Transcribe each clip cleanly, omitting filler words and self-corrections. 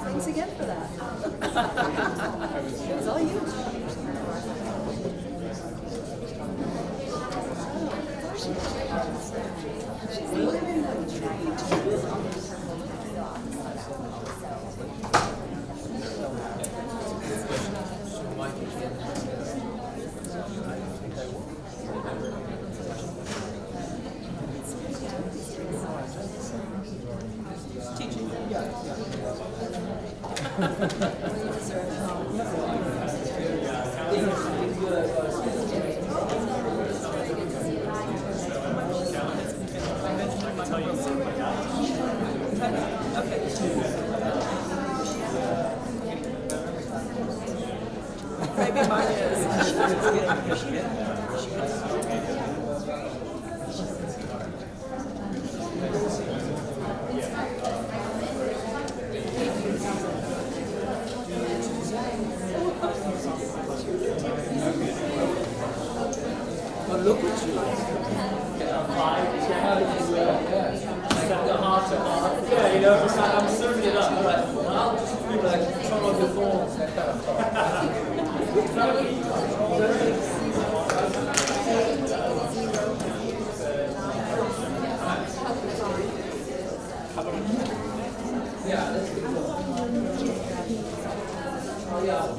Thanks again for that. It's all you. She's living the dream. Maybe mine is. But look at you. Yeah, you know, I'm serving it up. Like, I'll just be like, turn on your phone, that kind of stuff. Yeah, that's good. Oh, yeah.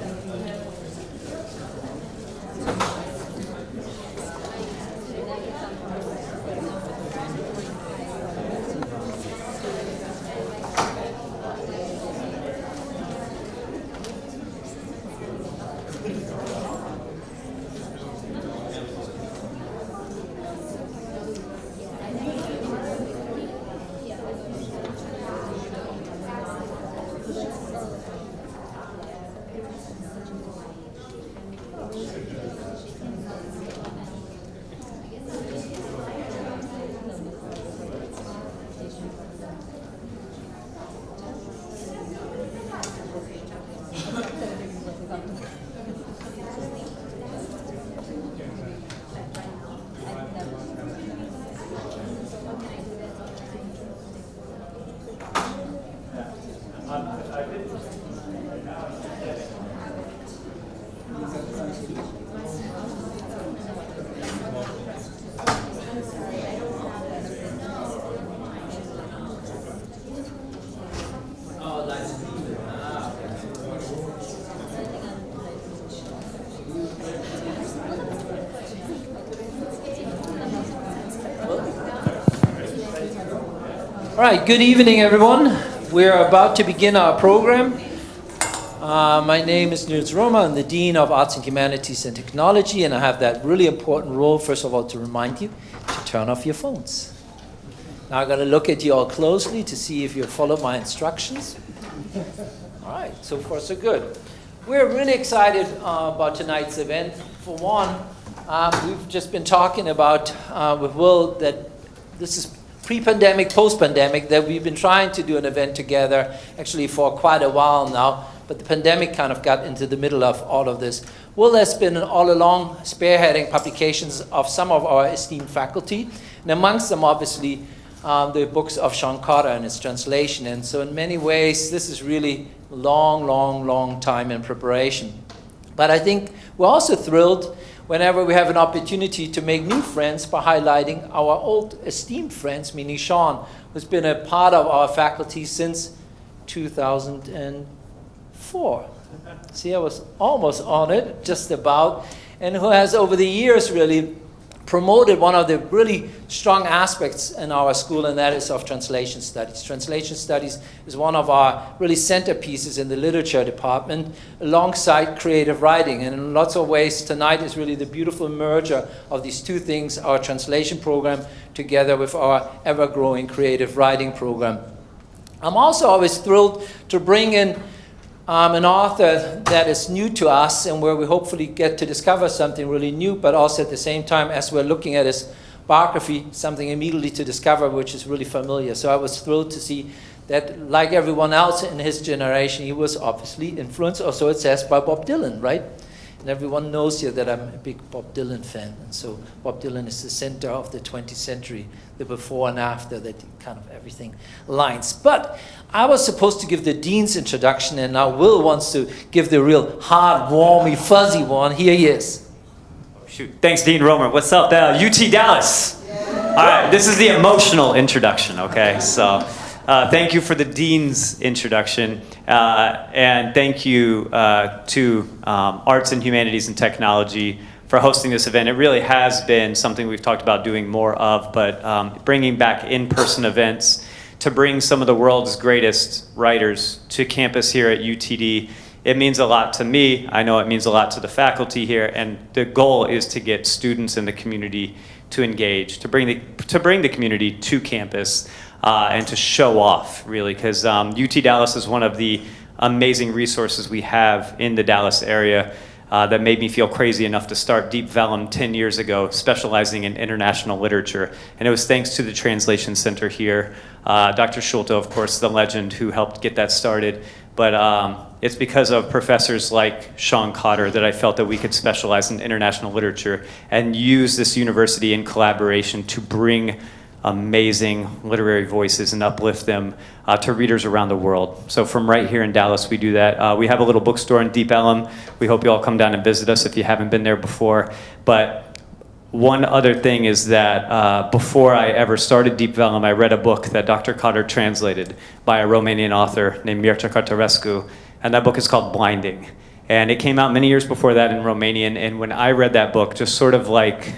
All right, good evening, everyone. We're about to begin our program. My name is Mircea Cărtărescu. I'm the Dean of Arts and Humanities and Technology, and I have that really important role, first of all, to remind you to turn off your phones. Now I'm going to look at you all closely to see if you follow my instructions. All right, so far so good. We're really excited about tonight's event. For one, we've just been talking about with Will that this is pre-pandemic, post-pandemic, that we've been trying to do an event together actually for quite a while now, but the pandemic kind of got into the middle of all of this. Will has been all along spearheading publications of some of our esteemed faculty, and amongst them obviously the books of Sean Cotter and its translation. And so in many ways, this is really long time in preparation. But I think we're also thrilled whenever we have an opportunity to make new friends by highlighting our old esteemed friends, meaning Sean, who's been a part of our faculty since 2004. See, I was almost on it, just about, and who has over the years really promoted one of the really strong aspects in our school, and that is of translation studies. Translation studies is one of our really centerpieces in the literature department, alongside creative writing. And in lots of ways, tonight is really the beautiful merger of these two things, our translation program together with our ever-growing creative writing program. I'm also always thrilled to bring in an author that is new to us and where we hopefully get to discover something really new, but also at the same time, as we're looking at his biography, something immediately to discover which is really familiar. So I was thrilled to see that, like everyone else in his generation, he was obviously influenced, or so it says, by Bob Dylan, right? And everyone knows here that I'm a big Bob Dylan fan. And so Bob Dylan is the center of the 20th century, the before and after, that kind of everything lines. But I was supposed to give the dean's introduction, and now Will wants to give the real hard, warmy, fuzzy one. Here he is. Oh, shoot. Thanks, Dean Romer. What's up, UT Dallas? All right, this is the emotional introduction, okay? So thank you for the dean's introduction. And thank you to Arts and Humanities and Technology for hosting this event. It really has been something we've talked about doing more of, but bringing back in-person events to bring some of the world's greatest writers to campus here at UTD. It means a lot to me. I know it means a lot to the faculty here, and the goal is to get students in the community to engage, to bring the community to campus. And to show off, really, because UT Dallas is one of the amazing resources we have in the Dallas area that made me feel crazy enough to start Deep Vellum 10 years ago, specializing in international literature. And it was thanks to the Translation Center here. Dr. Schulte, of course, the legend who helped get that started. But it's because of professors like Sean Cotter that I felt that we could specialize in international literature and use this university in collaboration to bring amazing literary voices and uplift them to readers around the world. So from right here in Dallas, we do that. We have a little bookstore in Deep Ellum. We hope you all come down and visit us if you haven't been there before. But one other thing is that before I ever started Deep Vellum, I read a book that Dr. Cotter translated by a Romanian author named Mircea Cărtărescu, and that book is called Blinding. And it came out many years before that in Romanian, and when I read that book, just sort of like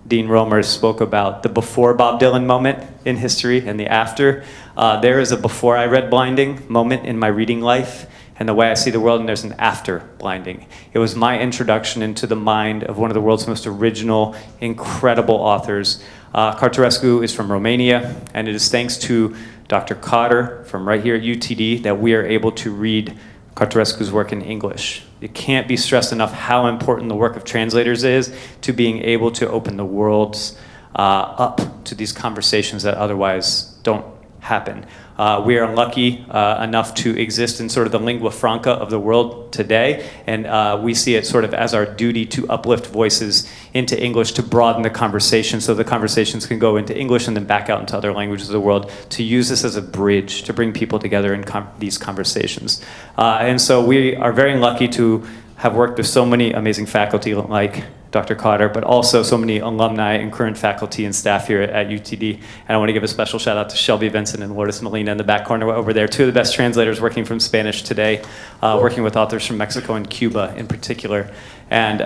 Dean Romer spoke about the before Bob Dylan moment in history and the after. There is a before I read Blinding moment in my reading life and the way I see the world, and there's an after Blinding. It was my introduction into the mind of one of the world's most original, incredible authors. Cărtărescu is from Romania, and it is thanks to Dr. Cotter from right here at UTD that we are able to read Cărtărescu's work in English. It can't be stressed enough how important the work of translators is to being able to open the worlds up to these conversations that otherwise don't happen. We are lucky enough to exist in sort of the lingua franca of the world today, and we see it sort of as our duty to uplift voices into English to broaden the conversation so the conversations can go into English and then back out into other languages of the world, to use this as a bridge to bring people together in these conversations. And so we are very lucky to have worked with so many amazing faculty like Dr. Cotter, but also so many alumni and current faculty and staff here at UTD. And I want to give a special shout out to Shelby Vincent and Lourdes Molina in the back corner over there, two of the best translators working from Spanish today, working with authors from Mexico and Cuba in particular. And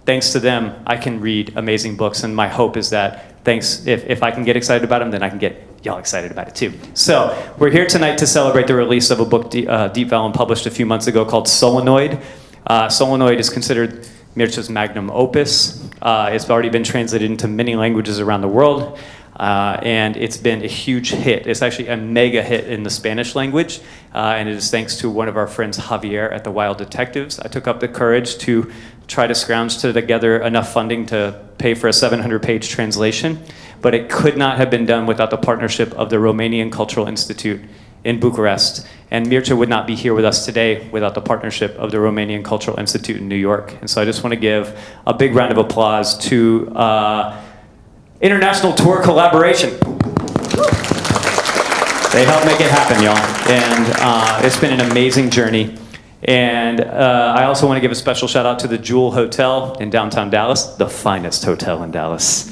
thanks to them, I can read amazing books, and my hope is that if I can get excited about them, then I can get y'all excited about it too. So we're here tonight to celebrate the release of a book Deep Vellum published a few months ago called Solenoid. Solenoid is considered Mircea's magnum opus. It's already been translated into many languages around the world, and it's been a huge hit. It's actually a mega hit in the Spanish language, and it is thanks to one of our friends, Javier at the Wild Detectives. I took up the courage to try to scrounge together enough funding to pay for a 700-page translation, but it could not have been done without the partnership of the Romanian Cultural Institute in Bucharest. And Mircea would not be here with us today without the partnership of the Romanian Cultural Institute in New York. And so I just want to give a big round of applause to international tour collaboration. They helped make it happen, y'all. And it's been an amazing journey. And I also want to give a special shout out to the Jewel Hotel in downtown Dallas, the finest hotel in Dallas.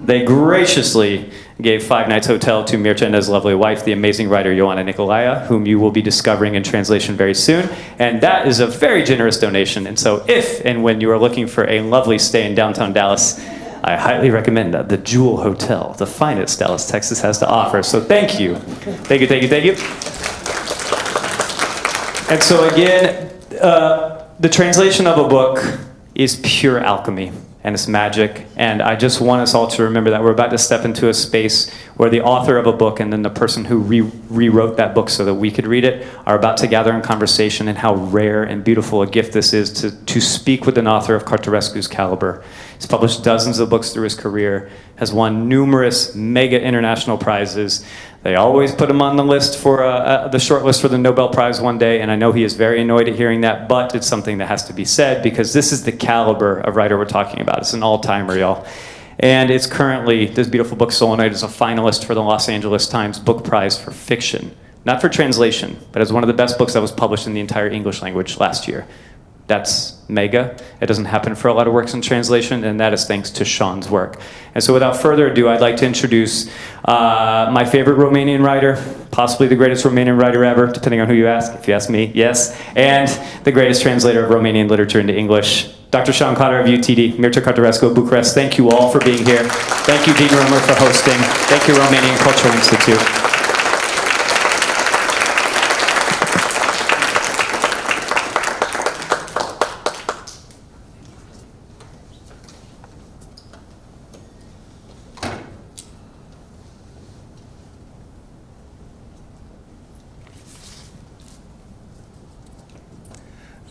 They graciously gave 5 nights hotel to Mircea and his lovely wife, the amazing writer Ioana Nicolaia, whom you will be discovering in translation very soon. And that is a very generous donation. And so if and when you are looking for a lovely stay in downtown Dallas, I highly recommend that the Jewel Hotel, the finest Dallas, Texas has to offer. So thank you. Thank you, thank you, thank you. And so again, the translation of a book is pure alchemy. And it's magic, and I just want us all to remember that we're about to step into a space where the author of a book and then the person who rewrote that book so that we could read it are about to gather in conversation, and how rare and beautiful a gift this is to speak with an author of Cărtărescu's caliber. He's published dozens of books through his career, has won numerous mega international prizes. They always put him on the list for the short list for the Nobel Prize one day, and I know he is very annoyed at hearing that, but it's something that has to be said because this is the caliber of writer we're talking about. It's an all-timer, y'all. And it's currently, this beautiful book, Solenoid, is a finalist for the Los Angeles Times Book Prize for fiction. Not for translation, but it's one of the best books that was published in the entire English language last year. That's mega. It doesn't happen for a lot of works in translation, and that is thanks to Sean's work. And so without further ado, I'd like to introduce my favorite Romanian writer, possibly the greatest Romanian writer ever, depending on who you ask. If you ask me, yes. And the greatest translator of Romanian literature into English, Dr. Sean Cotter of UTD, Mircea Cărtărescu of Bucharest. Thank you all for being here. Thank you, Dean Romer, for hosting. Thank you, Romanian Cultural Institute.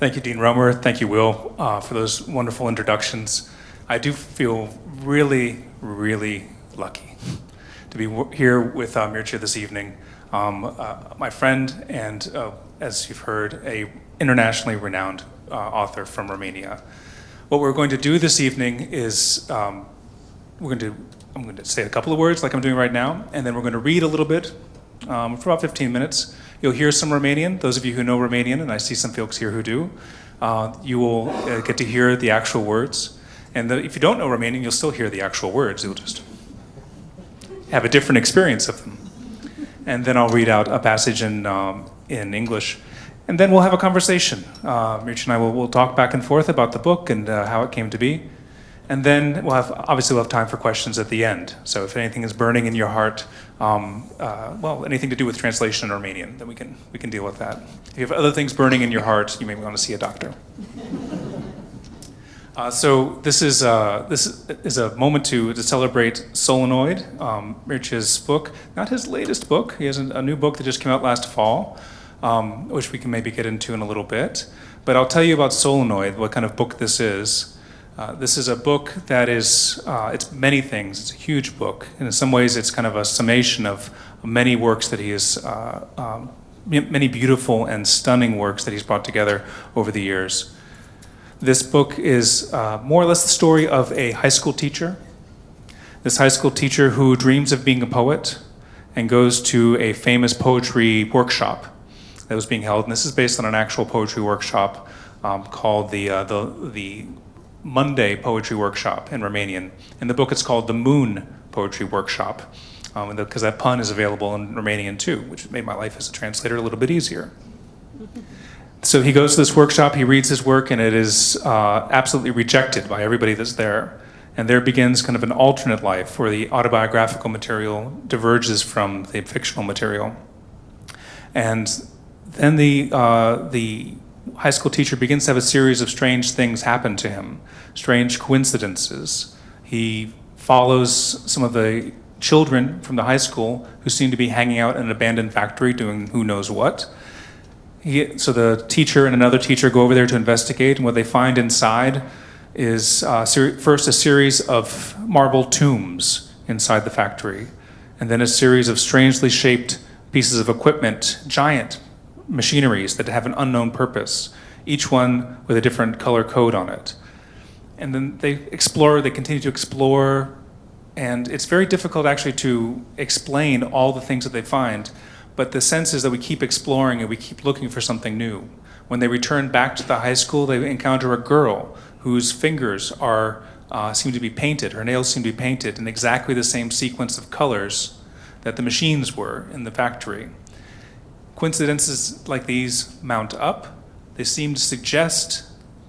Thank you, Dean Romer. Thank you, Will, for those wonderful introductions. I do feel really, really lucky to be here with Mircea this evening. My friend and, as you've heard, a internationally renowned author from Romania. What we're going to do this evening is I'm going to say a couple of words like I'm doing right now, and then we're going to read a little bit for about 15 minutes. You'll hear some Romanian. Those of you who know Romanian, and I see some folks here who do, you will get to hear the actual words. And if you don't know Romanian, you'll still hear the actual words. You'll just have a different experience of them. And then I'll read out a passage in English. And then we'll have a conversation. Mircea and I will talk back and forth about the book and how it came to be. And then obviously we'll have time for questions at the end. So if anything is burning in your heart, well, anything to do with translation in Romanian, then we can deal with that. If you have other things burning in your heart, you may want to see a doctor. So this is a moment to celebrate Solenoid, Mircea's book. Not his latest book. He has a new book that just came out last fall, which we can maybe get into in a little bit. But I'll tell you about Solenoid, what kind of book this is. This is a book that is, it's many things. It's a huge book. And in some ways, it's kind of a summation of many works that he has, many beautiful and stunning works that he's brought together over the years. This book is more or less the story of a high school teacher. This high school teacher who dreams of being a poet and goes to a famous poetry workshop that was being held. And this is based on an actual poetry workshop called the Monday Poetry Workshop in Romanian. In the book, it's called the Moon Poetry Workshop, because that pun is available in Romanian too, which made my life as a translator a little bit easier. So he goes to this workshop, he reads his work, and it is absolutely rejected by everybody that's there. And there begins kind of an alternate life where the autobiographical material diverges from the fictional material. And then the high school teacher begins to have a series of strange things happen to him, strange coincidences. He follows some of the children from the high school who seem to be hanging out in an abandoned factory doing who knows what. So the teacher and another teacher go over there to investigate, and what they find inside is first a series of marble tombs inside the factory, and then a series of strangely shaped pieces of equipment, giant machineries that have an unknown purpose, each one with a different color code on it. And then they continue to explore, and it's very difficult actually to explain all the things that they find, but the sense is that we keep exploring and we keep looking for something new. When they return back to the high school, they encounter a girl whose fingers seem to be painted, her nails seem to be painted in exactly the same sequence of colors that the machines were in the factory. Coincidences like these mount up. They seem to suggest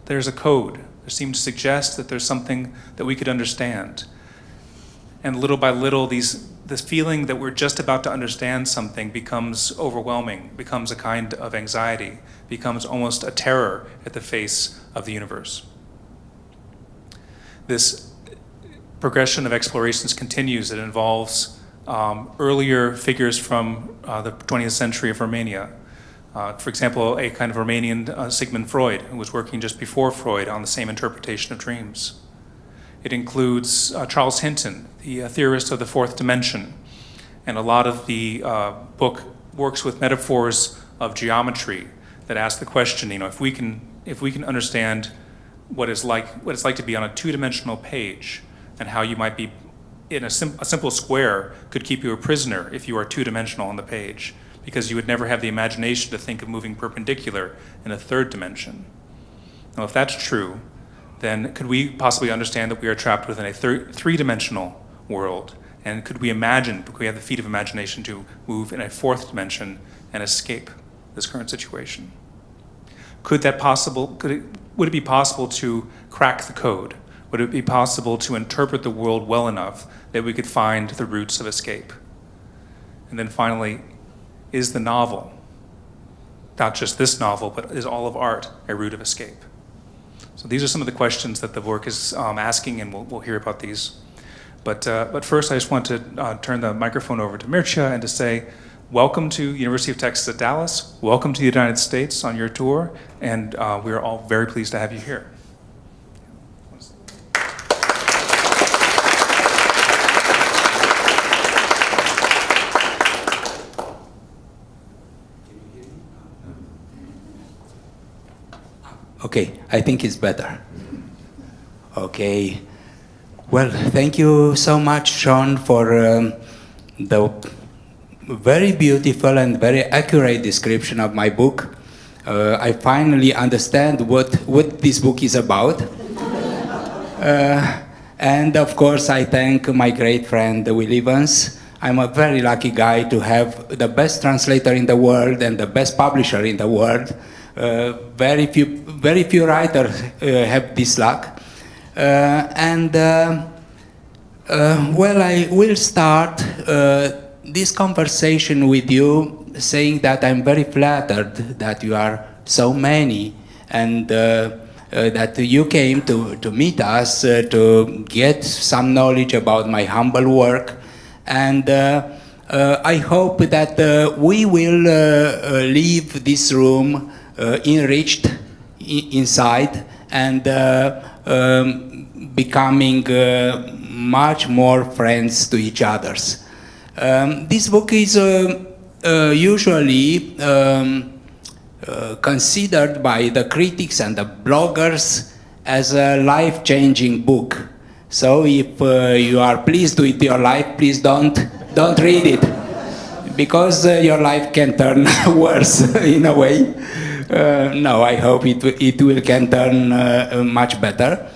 there's a code. They seem to suggest that there's something that we could understand. And little by little, this feeling that we're just about to understand something becomes overwhelming, becomes a kind of anxiety, becomes almost a terror at the face of the universe. This progression of explorations continues. It involves earlier figures from the 20th century of Romania. For example, a kind of Romanian Sigmund Freud, who was working just before Freud on the same interpretation of dreams. It includes Charles Hinton, the theorist of the fourth dimension, and a lot of the book works with metaphors of geometry that ask the question, if we can understand what it's like to be on a two-dimensional page, and how you might be in a simple square could keep you a prisoner if you are two-dimensional on the page, because you would never have the imagination to think of moving perpendicular in a third dimension. Now, if that's true, then could we possibly understand that we are trapped within a three-dimensional world? And could we have the feat of imagination to move in a fourth dimension and escape this current situation? Would it be possible to crack the code? Would it be possible to interpret the world well enough that we could find the routes of escape? And then finally, is the novel, not just this novel, but is all of art a route of escape? So these are some of the questions that the work is asking, and we'll hear about these. But first, I just want to turn the microphone over to Mircea and to say, welcome to University of Texas at Dallas. Welcome to the United States on your tour, and we are all very pleased to have you here. Okay, I think it's better. Okay. Well, thank you so much, Sean, for the very beautiful and very accurate description of my book. I finally understand what this book is about. And of course, I thank my great friend, Will Evans. I'm a very lucky guy to have the best translator in the world and the best publisher in the world. Very few writers have this luck. Well, I will start this conversation with you saying that I'm very flattered that you are so many, and that you came to meet us to get some knowledge about my humble work. And I hope that we will leave this room enriched inside and becoming much more friends to each others. This book is usually considered by the critics and the bloggers as a life-changing book. So if you are pleased with your life, please don't read it, because your life can turn worse in a way. No, I hope it can turn much better.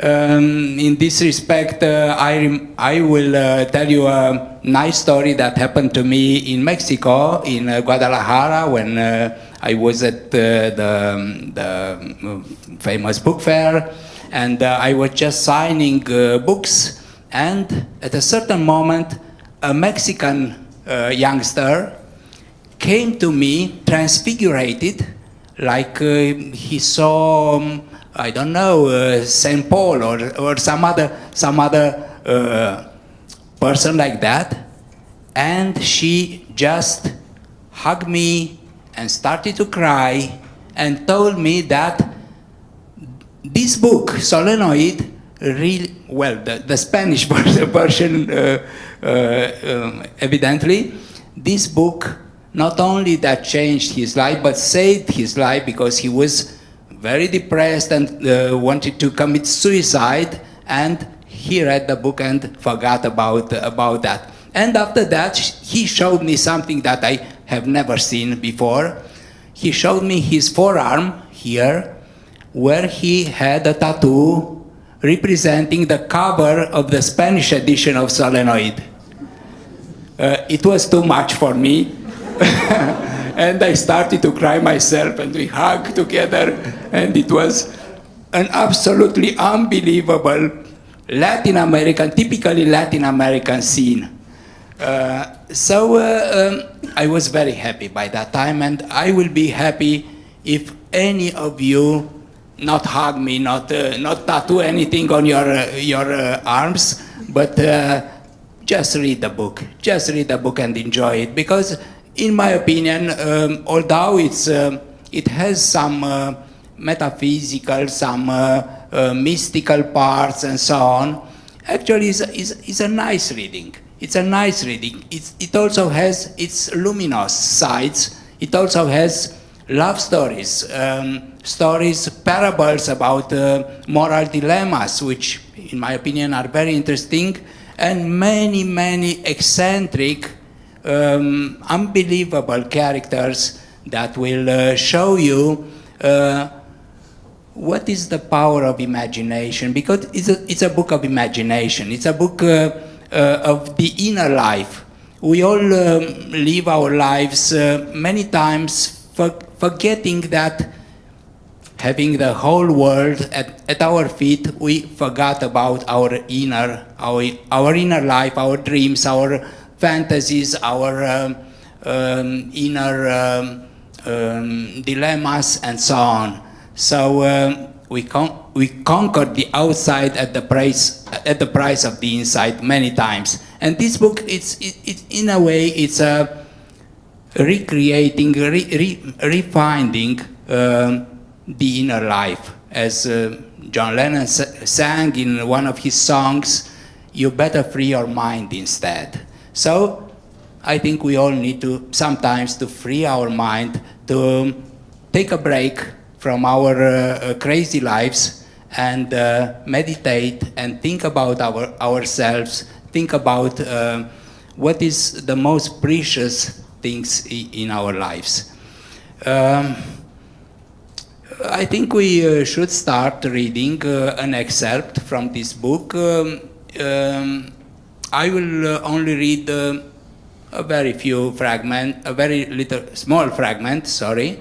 In this respect, I will tell you a nice story that happened to me in Mexico, in Guadalajara, when I was at the famous book fair, and I was just signing books, and at a certain moment, a Mexican youngster came to me transfigurated, like he saw, I don't know, St. Paul or some other person like that, and she just hugged me and started to cry and told me that this book, Solenoid, really well. The Spanish version, evidently, this book not only that changed his life, but saved his life because he was very depressed and wanted to commit suicide, and he read the book and forgot about that. And after that, he showed me something that I have never seen before. He showed me his forearm here, where he had a tattoo representing the cover of the Spanish edition of Solenoid. It was too much for me. And I started to cry myself, and we hugged together, and it was an absolutely unbelievable Latin American, typically Latin American scene. So I was very happy by that time, and I will be happy if any of you not hug me, not tattoo anything on your arms, but just read the book. Just read the book and enjoy it, because in my opinion, although it has some metaphysical, some mystical parts and so on, actually is a nice reading. It's a nice reading. It also has its luminous sides. It also has love stories, parables about moral dilemmas, which in my opinion are very interesting, and many, many eccentric, unbelievable characters that will show you what is the power of imagination, because it's a book of imagination. It's a book of the inner life. We all live our lives many times forgetting that having the whole world at our feet, we forgot about our inner life, our dreams, our fantasies, our inner dilemmas, and so on. So we conquered the outside at the price of the inside many times. And this book, it's in a way, it's a recreating, refinding the inner life. As John Lennon sang in one of his songs, "You better free your mind instead." So I think we all need to sometimes to free our mind, to take a break from our crazy lives and meditate and think about ourselves, think about what is the most precious things in our lives. I think we should start reading an excerpt from this book. I will only read a very few fragment, a very little, small fragment, sorry,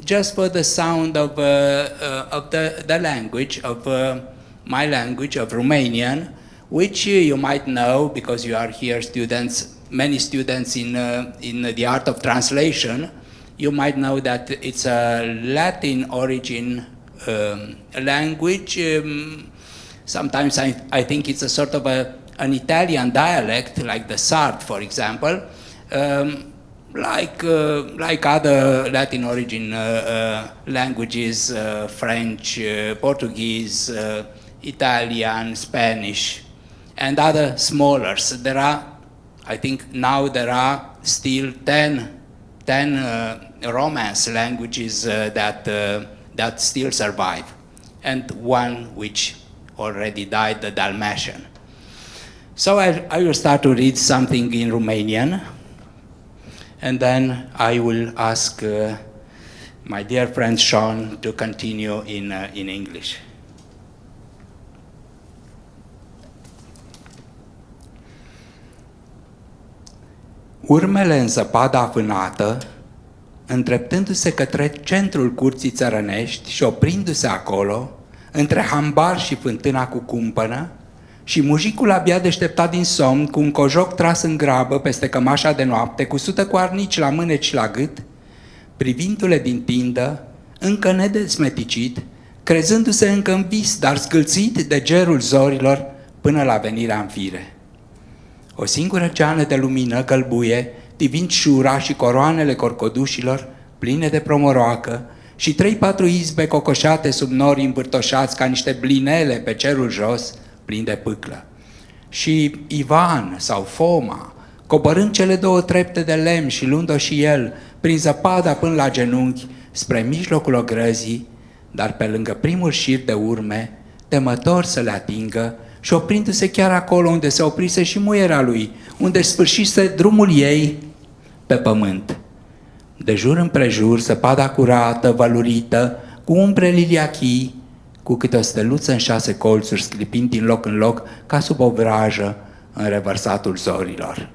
just for the sound of the language, of my language, of Romanian, which you might know because you are here students, many students in the art of translation. You might know that it's a Latin origin language. Sometimes I think it's a sort of an Italian dialect, like the Sarde, for example, like other Latin origin languages, French, Portuguese, Italian, Spanish, and other smaller. So there are, I think now there are still 10 Romance languages that still survive, and one which already died, the Dalmatian. So I will start to read something in Romanian, and then I will ask my dear friend Sean to continue in English. Urmele în zăpada afânată, îndreptându-se către centrul curții țărănești și oprindu-se acolo, între hambar și fântâna cu cumpănă, și mujicul abia deșteptat din somn, cu un cojoc tras în grabă peste cămașa de noapte, cu sută cu arnici la mâneci și la gât, privindu-le din tindă, încă nedesmeticit, crezându-se încă în vis, dar zgâlțit de gerul zorilor până la venirea în fire. O singură geană de lumină gălbuie, tivind șura și coroanele corcodușilor, pline de promoroacă, și 3-4 izbe cocoșate sub nori învârtoșați ca niște blinele pe cerul jos, plin de pâclă. Și Ivan sau Foma, coborând cele 2 trepte de lemn și luând-o și el, prin zăpada până la genunchi, spre mijlocul ogrăzii, dar pe lângă primul șir de urme, temător să le atingă și oprindu-se chiar acolo unde se oprise și muiera lui, unde sfârșise drumul ei pe pământ. De jur împrejur, zăpada curată, vălurită, cu umbre liliachii, cu câte o steluță în 6 colțuri, sclipind din loc în loc, ca sub o vrajă în revărsatul zorilor.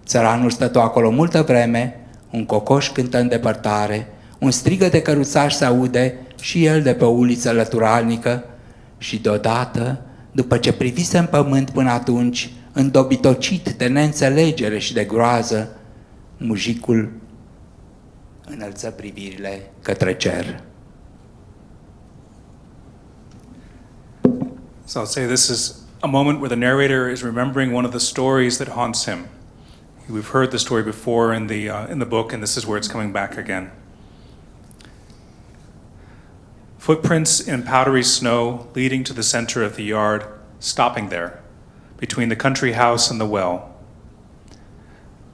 Țăranul stătu acolo multă vreme, un cocoș cântă în depărtare, un strigă de căruțaș se aude și el de pe o uliță lăturalnică și deodată, după ce privise în pământ până atunci, îndobitocit de neînțelegere și de groază, mujicul înălță privirile către cer. So I'll say this is a moment where the narrator is remembering one of the stories that haunts him. We've heard the story before in the book, and this is where it's coming back again. Footprints in powdery snow leading to the center of the yard, stopping there, between the country house and the well.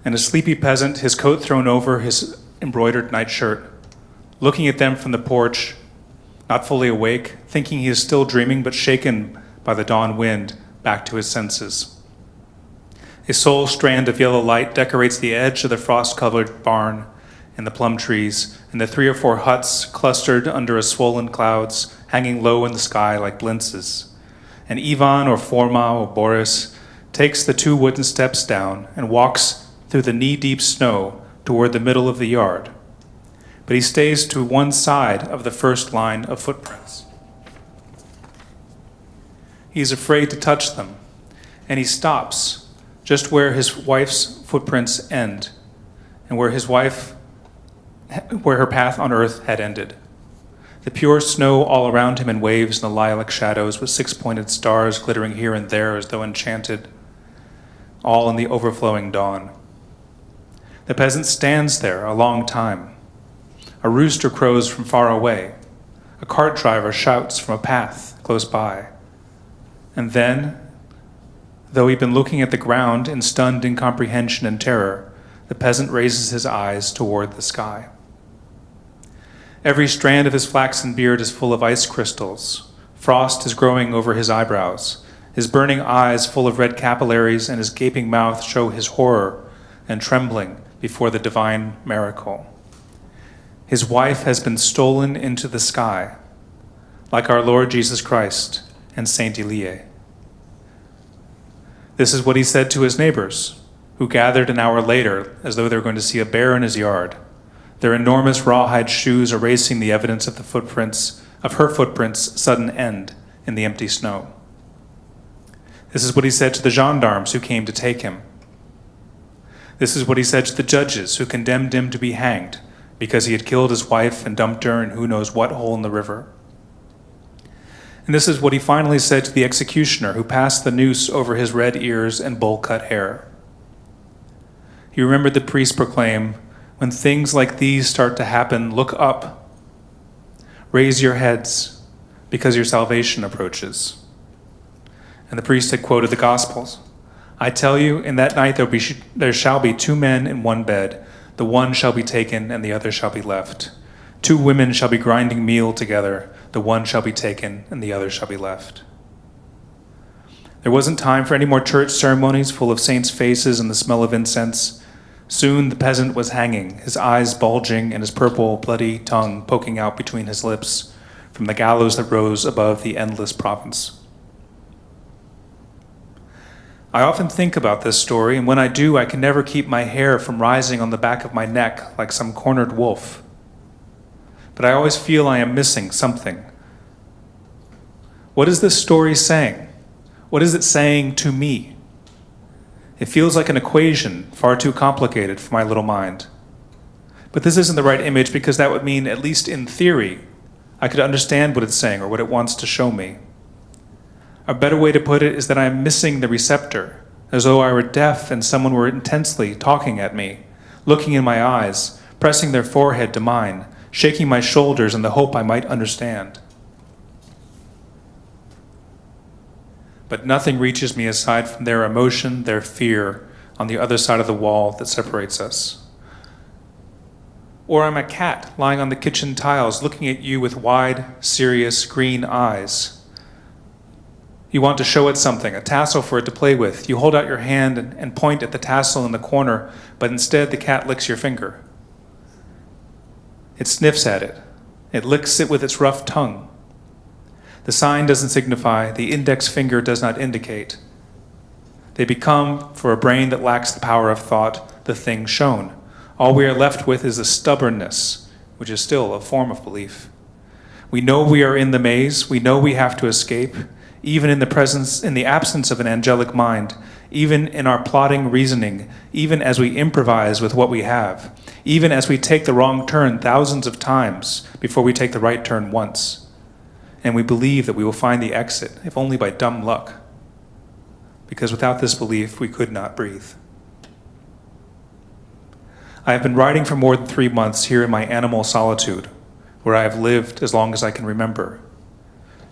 And a sleepy peasant, his coat thrown over his embroidered nightshirt, looking at them from the porch, not fully awake, thinking he is still dreaming, but shaken by the dawn wind back to his senses. A sole strand of yellow light decorates the edge of the frost-covered barn and the plum trees, and the 3 or 4 huts clustered under a swollen clouds, hanging low in the sky like blintzes. And Ivan or Forma or Boris takes the 2 wooden steps down and walks through the knee-deep snow toward the middle of the yard. But he stays to one side of the first line of footprints. He is afraid to touch them, and he stops just where his wife's footprints end, and where her path on earth had ended. The pure snow all around him in waves in the lilac shadows, with 6-pointed stars glittering here and there as though enchanted, all in the overflowing dawn. The peasant stands there a long time. A rooster crows from far away. A cart driver shouts from a path close by. And then, though he'd been looking at the ground in stunned incomprehension and terror, the peasant raises his eyes toward the sky. Every strand of his flaxen beard is full of ice crystals. Frost is growing over his eyebrows. His burning eyes, full of red capillaries, and his gaping mouth show his horror and trembling before the divine miracle. His wife has been stolen into the sky, like our Lord Jesus Christ and Saint Elie. This is what he said to his neighbors, who gathered an hour later as though they were going to see a bear in his yard. Their enormous rawhide shoes erasing the evidence of her footprints' sudden end in the empty snow. This is what he said to the gendarmes who came to take him. This is what he said to the judges who condemned him to be hanged because he had killed his wife and dumped her in who knows what hole in the river. And this is what he finally said to the executioner who passed the noose over his red ears and bowl-cut hair. He remembered the priest proclaim, "When things like these start to happen, look up. Raise your heads, because your salvation approaches." And the priest had quoted the Gospels. "I tell you, in that night there shall be 2 men in one bed. The one shall be taken, and the other shall be left. 2 women shall be grinding meal together. The one shall be taken, and the other shall be left." There wasn't time for any more church ceremonies full of saints' faces and the smell of incense. Soon the peasant was hanging, his eyes bulging and his purple, bloody tongue poking out between his lips from the gallows that rose above the endless province. I often think about this story, and when I do, I can never keep my hair from rising on the back of my neck like some cornered wolf. But I always feel I am missing something. What is this story saying? What is it saying to me? It feels like an equation, far too complicated for my little mind. But this isn't the right image because that would mean, at least in theory, I could understand what it's saying or what it wants to show me. A better way to put it is that I am missing the receptor, as though I were deaf and someone were intensely talking at me, looking in my eyes, pressing their forehead to mine, shaking my shoulders in the hope I might understand. But nothing reaches me aside from their emotion, their fear, on the other side of the wall that separates us. Or I'm a cat lying on the kitchen tiles looking at you with wide, serious, green eyes. You want to show it something, a tassel for it to play with. You hold out your hand and point at the tassel in the corner, but instead the cat licks your finger. It sniffs at it. It licks it with its rough tongue. The sign doesn't signify, the index finger does not indicate. They become, for a brain that lacks the power of thought, the thing shown. All we are left with is a stubbornness, which is still a form of belief. We know we are in the maze, we know we have to escape, even in the absence of an angelic mind, even in our plodding reasoning, even as we improvise with what we have, even as we take the wrong turn thousands of times before we take the right turn once. And we believe that we will find the exit, if only by dumb luck. Because without this belief, we could not breathe. I have been writing for more than 3 months here in my animal solitude, where I have lived as long as I can remember.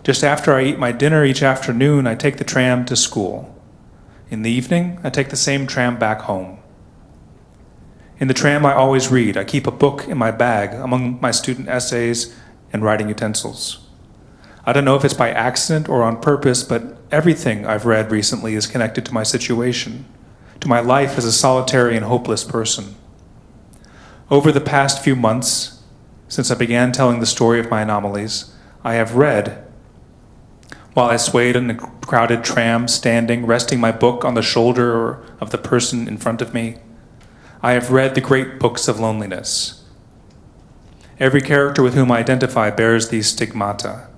Just after I eat my dinner each afternoon, I take the tram to school. In the evening, I take the same tram back home. In the tram, I always read. I keep a book in my bag among my student essays and writing utensils. I don't know if it's by accident or on purpose, but everything I've read recently is connected to my situation, to my life as a solitary and hopeless person. Over the past few months, since I began telling the story of my anomalies, I have read, while I swayed in a crowded tram, standing, resting my book on the shoulder of the person in front of me. I have read the great books of loneliness. Every character with whom I identify bears these stigmata.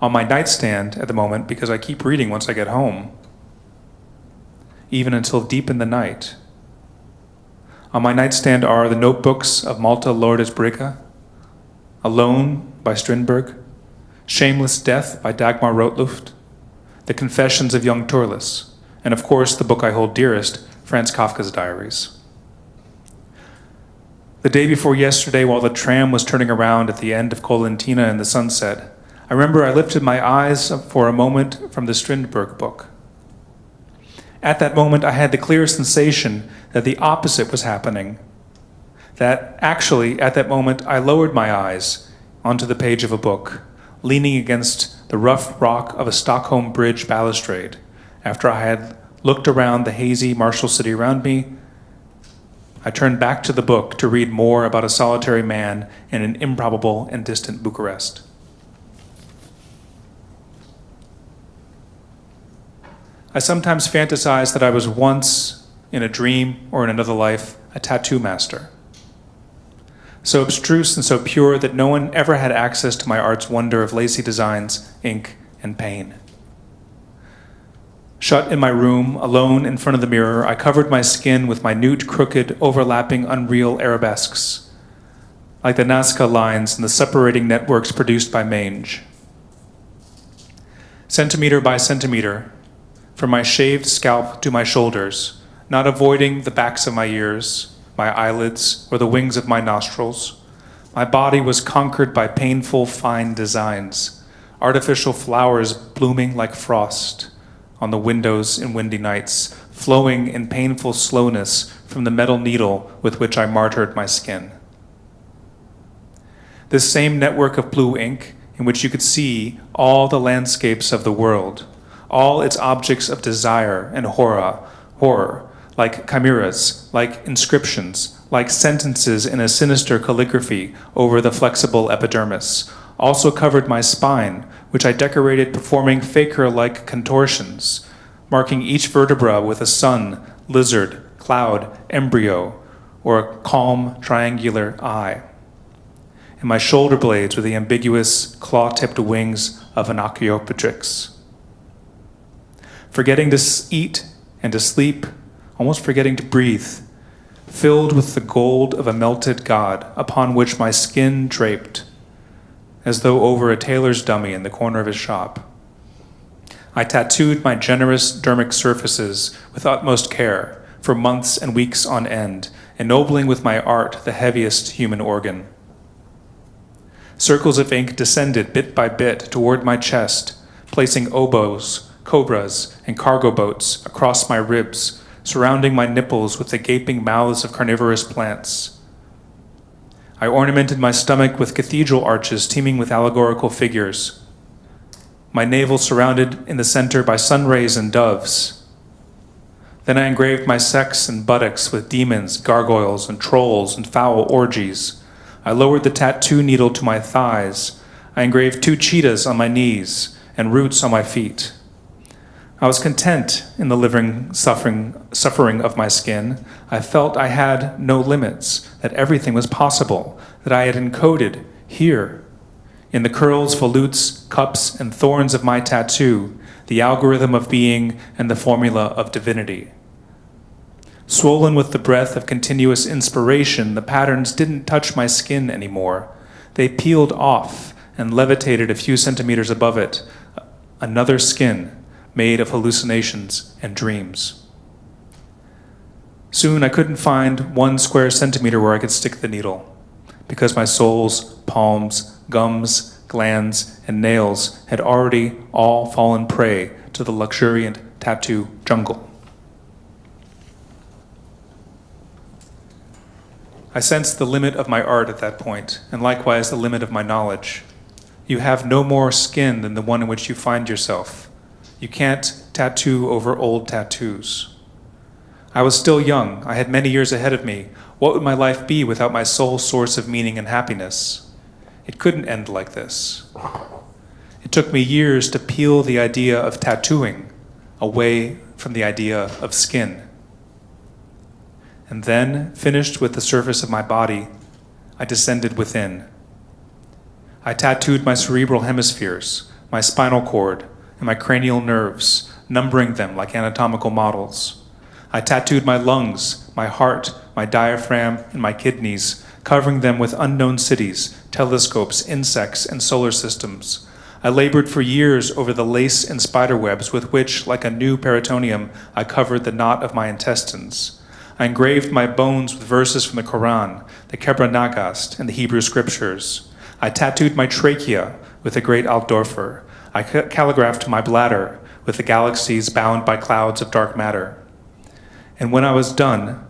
On my nightstand at the moment, because I keep reading once I get home, even until deep in the night. On my nightstand are the notebooks of Malta Lourdes Brigge, Alone by Strindberg, Shameless Death by Dagmar Rotluft, The Confessions of Young Turles, and of course the book I hold dearest, Franz Kafka's Diaries. The day before yesterday, while the tram was turning around at the end of Colentina in the sunset, I remember I lifted my eyes for a moment from the Strindberg book. At that moment, I had the clear sensation that the opposite was happening. That actually, at that moment, I lowered my eyes onto the page of a book, leaning against the rough rock of a Stockholm bridge balustrade, after I had looked around the hazy Marshall city around me. I turned back to the book to read more about a solitary man in an improbable and distant Bucharest. I sometimes fantasize that I was once, in a dream or in another life, a tattoo master. So abstruse and so pure that no one ever had access to my art's wonder of lacy designs, ink, and pain. Shut in my room, alone in front of the mirror, I covered my skin with minute, crooked, overlapping, unreal arabesques, like the Nazca lines in the separating networks produced by Mange. Centimeter by centimeter, from my shaved scalp to my shoulders, not avoiding the backs of my ears, my eyelids, or the wings of my nostrils, my body was conquered by painful, fine designs, artificial flowers blooming like frost on the windows in windy nights, flowing in painful slowness from the metal needle with which I martyred my skin. This same network of blue ink in which you could see all the landscapes of the world, all its objects of desire and horror, like chimeras, like inscriptions, like sentences in a sinister calligraphy over the flexible epidermis, also covered my spine, which I decorated performing faker-like contortions, marking each vertebra with a sun, lizard, cloud, embryo, or a calm triangular eye, and my shoulder blades with the ambiguous claw-tipped wings of an Archaeopteryx. Forgetting to eat and to sleep, almost forgetting to breathe, filled with the gold of a melted god upon which my skin draped, as though over a tailor's dummy in the corner of his shop. I tattooed my generous dermic surfaces with utmost care for months and weeks on end, ennobling with my art the heaviest human organ. Circles of ink descended bit by bit toward my chest, placing oboes, cobras, and cargo boats across my ribs, surrounding my nipples with the gaping mouths of carnivorous plants. I ornamented my stomach with cathedral arches teeming with allegorical figures, my navel surrounded in the center by sun rays and doves. Then I engraved my sex and buttocks with demons, gargoyles, and trolls and foul orgies. I lowered the tattoo needle to my thighs. I engraved 2 cheetahs on my knees and roots on my feet. I was content in the living suffering of my skin. I felt I had no limits, that everything was possible, that I had encoded here, in the curls, volutes, cups, and thorns of my tattoo, the algorithm of being and the formula of divinity. Swollen with the breath of continuous inspiration, the patterns didn't touch my skin anymore. They peeled off and levitated a few centimeters above it, another skin made of hallucinations and dreams. Soon I couldn't find 1 square centimeter where I could stick the needle, because my soles, palms, gums, glands, and nails had already all fallen prey to the luxuriant tattoo jungle. I sensed the limit of my art at that point, and likewise the limit of my knowledge. You have no more skin than the one in which you find yourself. You can't tattoo over old tattoos. I was still young. I had many years ahead of me. What would my life be without my sole source of meaning and happiness? It couldn't end like this. It took me years to peel the idea of tattooing away from the idea of skin. And then, finished with the surface of my body, I descended within. I tattooed my cerebral hemispheres, my spinal cord, and my cranial nerves, numbering them like anatomical models. I tattooed my lungs, my heart, my diaphragm, and my kidneys, covering them with unknown cities, telescopes, insects, and solar systems. I labored for years over the lace and spider webs with which, like a new peritoneum, I covered the knot of my intestines. I engraved my bones with verses from the Quran, the Kebra Nagast, and the Hebrew Scriptures. I tattooed my trachea with the great Altdorfer. I calligraphed my bladder with the galaxies bound by clouds of dark matter. And when I was done,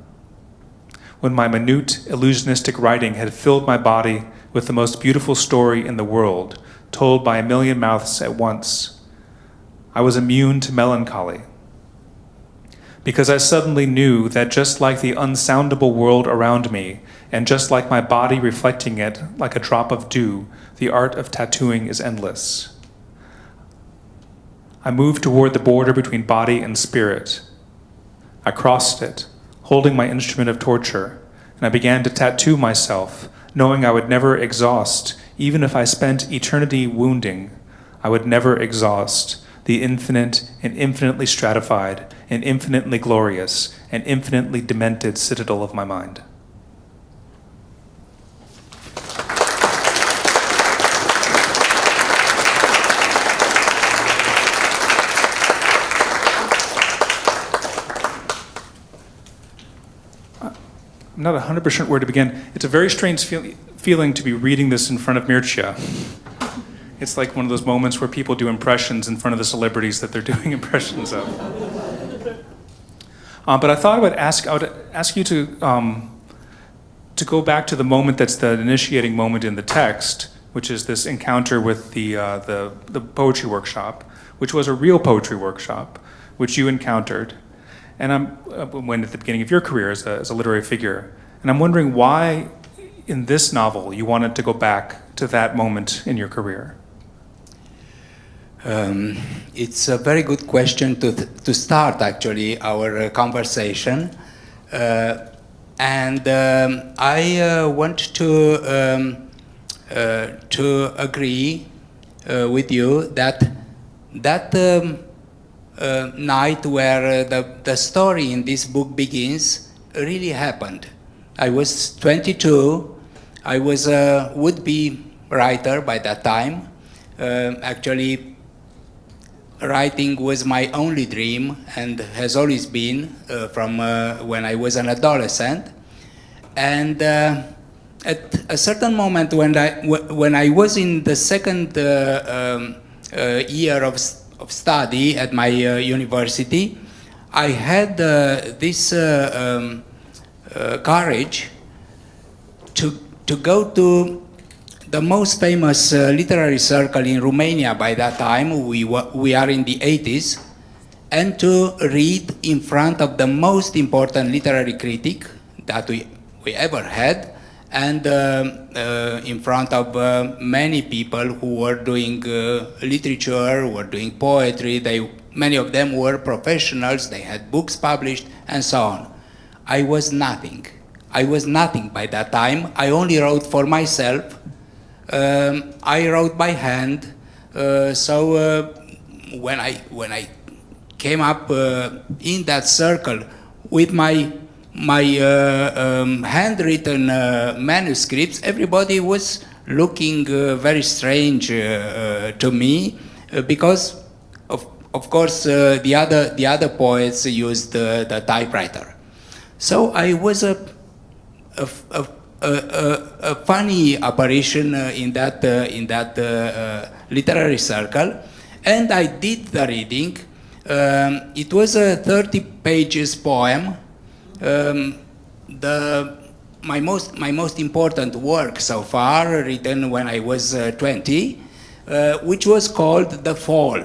when my minute illusionistic writing had filled my body with the most beautiful story in the world, told by a million mouths at once, I was immune to melancholy. Because I suddenly knew that just like the unsoundable world around me, and just like my body reflecting it like a drop of dew, the art of tattooing is endless. I moved toward the border between body and spirit. I crossed it, holding my instrument of torture, and I began to tattoo myself, knowing I would never exhaust, even if I spent eternity wounding, I would never exhaust the infinite and infinitely stratified and infinitely glorious and infinitely demented citadel of my mind. I'm not 100% where to begin. It's a very strange feeling to be reading this in front of Mircea. It's like one of those moments where people do impressions in front of the celebrities that they're doing impressions of. But I thought I would ask you to go back to the moment that's the initiating moment in the text, which is this encounter with the poetry workshop, which was a real poetry workshop, which you encountered. And when at the beginning of your career as a literary figure. And I'm wondering why in this novel you wanted to go back to that moment in your career. It's a very good question to start actually our conversation. And I want to agree with you that night where the story in this book begins really happened. I was 22. I was a would-be writer by that time. Actually, writing was my only dream and has always been from when I was an adolescent. And at a certain moment when I was in the second year of study at my university, I had this courage to go to the most famous literary circle in Romania by that time. We are in the 80s, and to read in front of the most important literary critic that we ever had, and in front of many people who were doing literature, were doing poetry. Many of them were professionals, they had books published, and so on. I was nothing. I was nothing by that time. I only wrote for myself. I wrote by hand. So when I came up in that circle with my handwritten manuscripts, everybody was looking very strange to me because, of course, the other poets used the typewriter. So I was a funny apparition in that literary circle, and I did the reading. It was a 30 pages poem. My most important work so far, written when I was 20, which was called The Fall.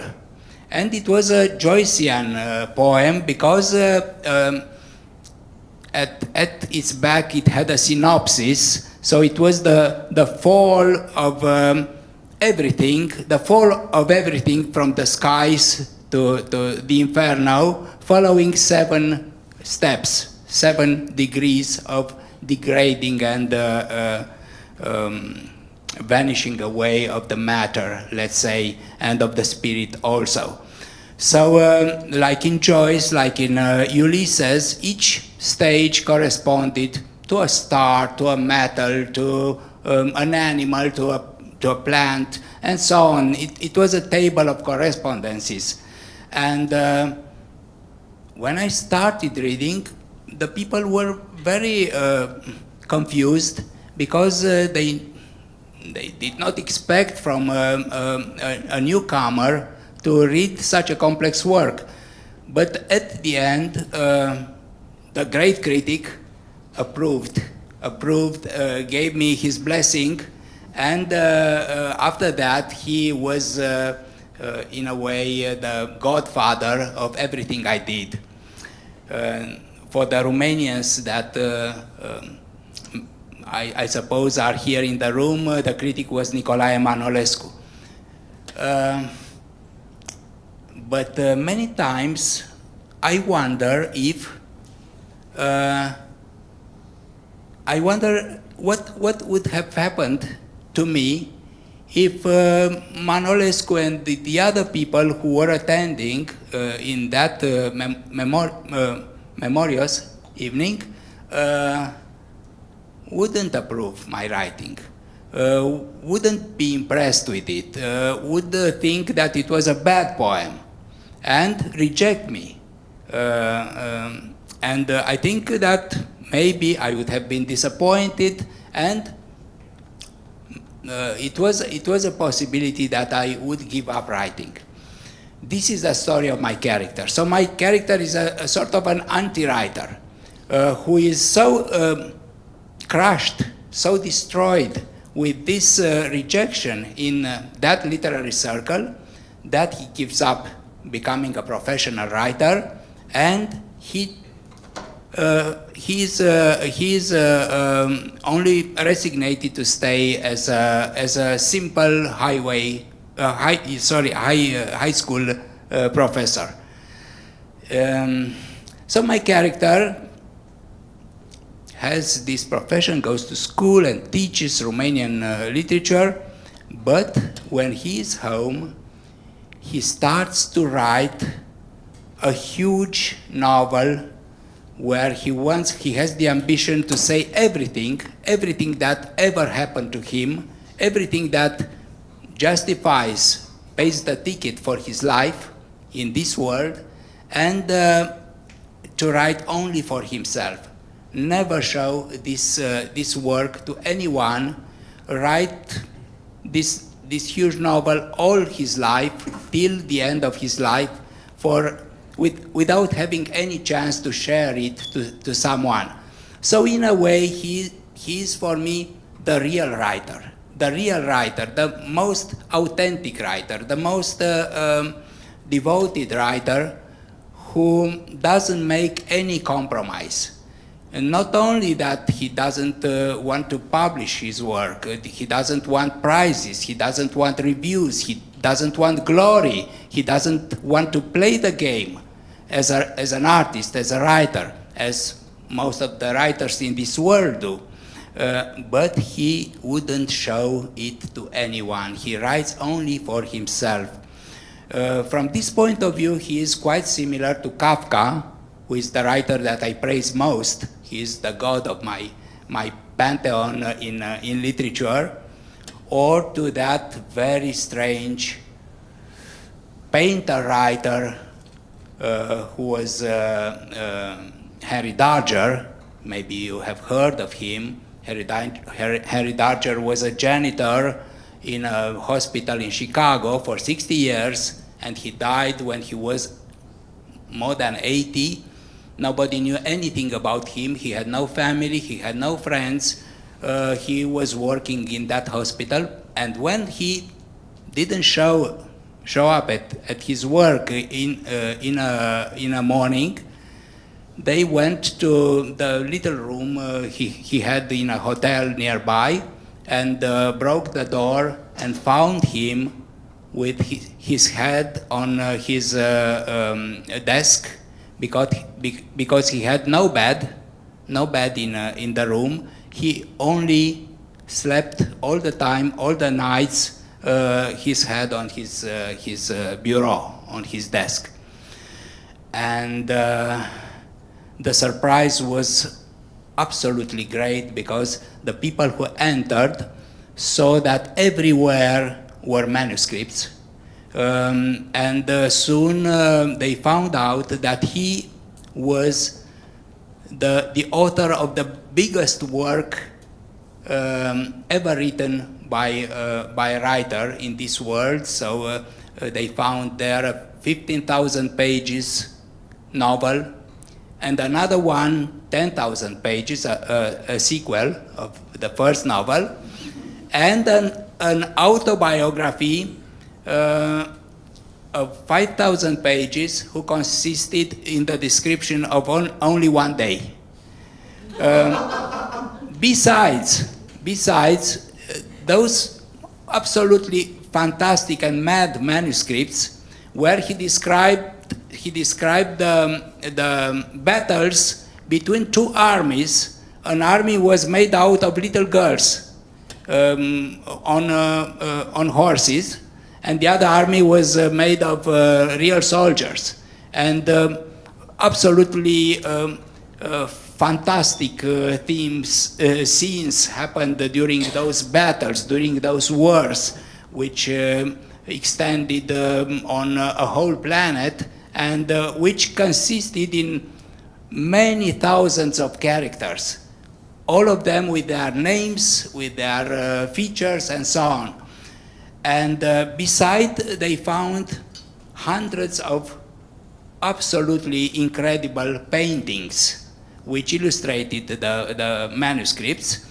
And it was a Joycean poem because at its back it had a synopsis. So it was the fall of everything, the fall of everything from the skies to the inferno, following 7 steps. 7 degrees of degrading and vanishing away of the matter, let's say, and of the spirit also. So, like in Joyce, like in Ulysses, each stage corresponded to a star, to a metal, to an animal, to a plant, and so on. It was a table of correspondences. And when I started reading, the people were very confused because they did not expect from a newcomer to read such a complex work. But at the end, the great critic approved, gave me his blessing, and after that he was in a way the godfather of everything I did. For the Romanians that I suppose are here in the room, the critic was Nicolae Manolescu. But many times I wonder what would have happened to me if Manolescu and the other people who were attending in that memorious evening wouldn't approve my writing, wouldn't be impressed with it, would think that it was a bad poem and reject me. And I think that maybe I would have been disappointed, and it was a possibility that I would give up writing. This is the story of my character. So my character is a sort of an anti-writer who is so crushed, so destroyed with this rejection in that literary circle that he gives up becoming a professional writer, and he's only resignated to stay as a simple high school professor. So my character has this profession, goes to school and teaches Romanian literature, but when he is home, he starts to write a huge novel where he has the ambition to say everything that ever happened to him, everything that justifies, pays the ticket for his life in this world, and to write only for himself, never show this work to anyone, write this huge novel all his life, till the end of his life, without having any chance to share it to someone. So in a way, he is for me the real writer, the most authentic writer, the most devoted writer, who doesn't make any compromise. And not only that, he doesn't want to publish his work, he doesn't want prizes, he doesn't want reviews, he doesn't want glory, he doesn't want to play the game as an artist, as a writer, as most of the writers in this world do. But he wouldn't show it to anyone. He writes only for himself. From this point of view, he is quite similar to Kafka, who is the writer that I praise most. He is the god of my pantheon in literature, or to that very strange painter-writer who was Henry Darger. Maybe you have heard of him. Henry Darger was a janitor in a hospital in Chicago for 60 years, and he died when he was more than 80. Nobody knew anything about him. He had no family, he had no friends. He was working in that hospital, and when he didn't show up at his work in a morning, they went to the little room he had in a hotel nearby, and broke the door and found him with his head on his desk, because he had no bed in the room. He only slept all the time, all the nights, his head on his bureau, on his desk. And the surprise was absolutely great, because the people who entered saw that everywhere were manuscripts. And soon they found out that he was the author of the biggest work ever written by a writer in this world. So they found there a 15,000 pages novel, and another one, 10,000 pages, a sequel of the first novel, and an autobiography of 5,000 pages, who consisted in the description of only one day. Besides those absolutely fantastic and mad manuscripts, where he described the battles between two armies. An army was made out of little girls on horses, and the other army was made of real soldiers. And absolutely fantastic scenes happened during those battles, during those wars, which extended on a whole planet, and which consisted in many thousands of characters, all of them with their names, with their features, and so on. And besides, they found hundreds of absolutely incredible paintings which illustrated the manuscripts,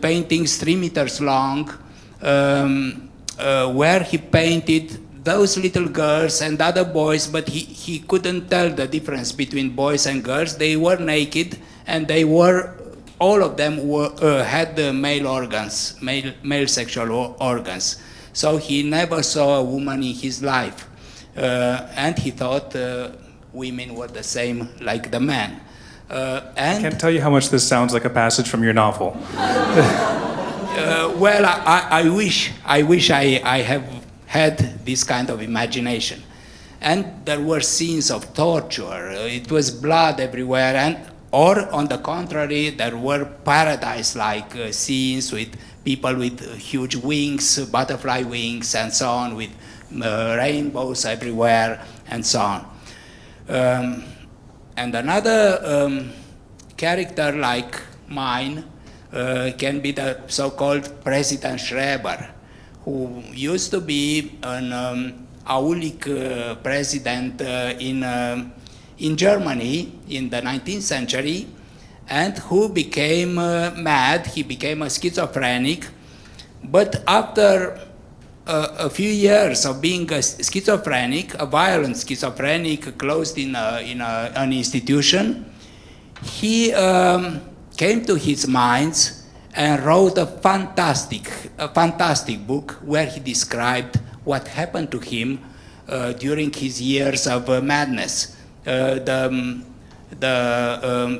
paintings 3 meters long, where he painted those little girls and other boys, but he couldn't tell the difference between boys and girls. They were naked, and they were, all of them had male organs, male sexual organs. So he never saw a woman in his life, and he thought women were the same like the men. I can't tell you how much this sounds like a passage from your novel. Well, I wish I have had this kind of imagination. And there were scenes of torture. It was blood everywhere, or on the contrary, there were paradise-like scenes with people with huge wings, butterfly wings, and so on, with rainbows everywhere, and so on. And another character like mine can be the so-called President Schreber, who used to be an Aulic president in Germany in the 19th century, and who became mad. He became a schizophrenic, but after a few years of being a schizophrenic, a violent schizophrenic, closed in an institution, he came to his minds and wrote a fantastic book where he described what happened to him during his years of madness, the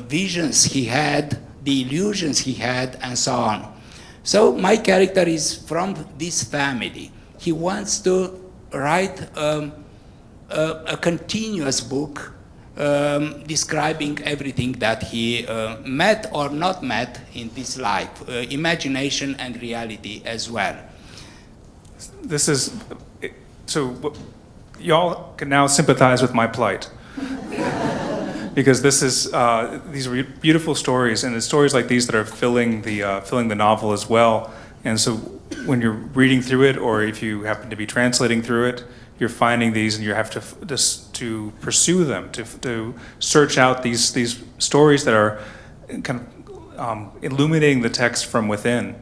visions he had, the illusions he had, and so on. So my character is from this family. He wants to write a continuous book describing everything that he met or not met in this life, imagination and reality as well. This is, so y'all can now sympathize with my plight. Because this is, these are beautiful stories, and it's stories like these that are filling the novel as well. And so when you're reading through it, or if you happen to be translating through it, you're finding these, and you have to pursue them, to search out these stories that are kind of illuminating the text from within.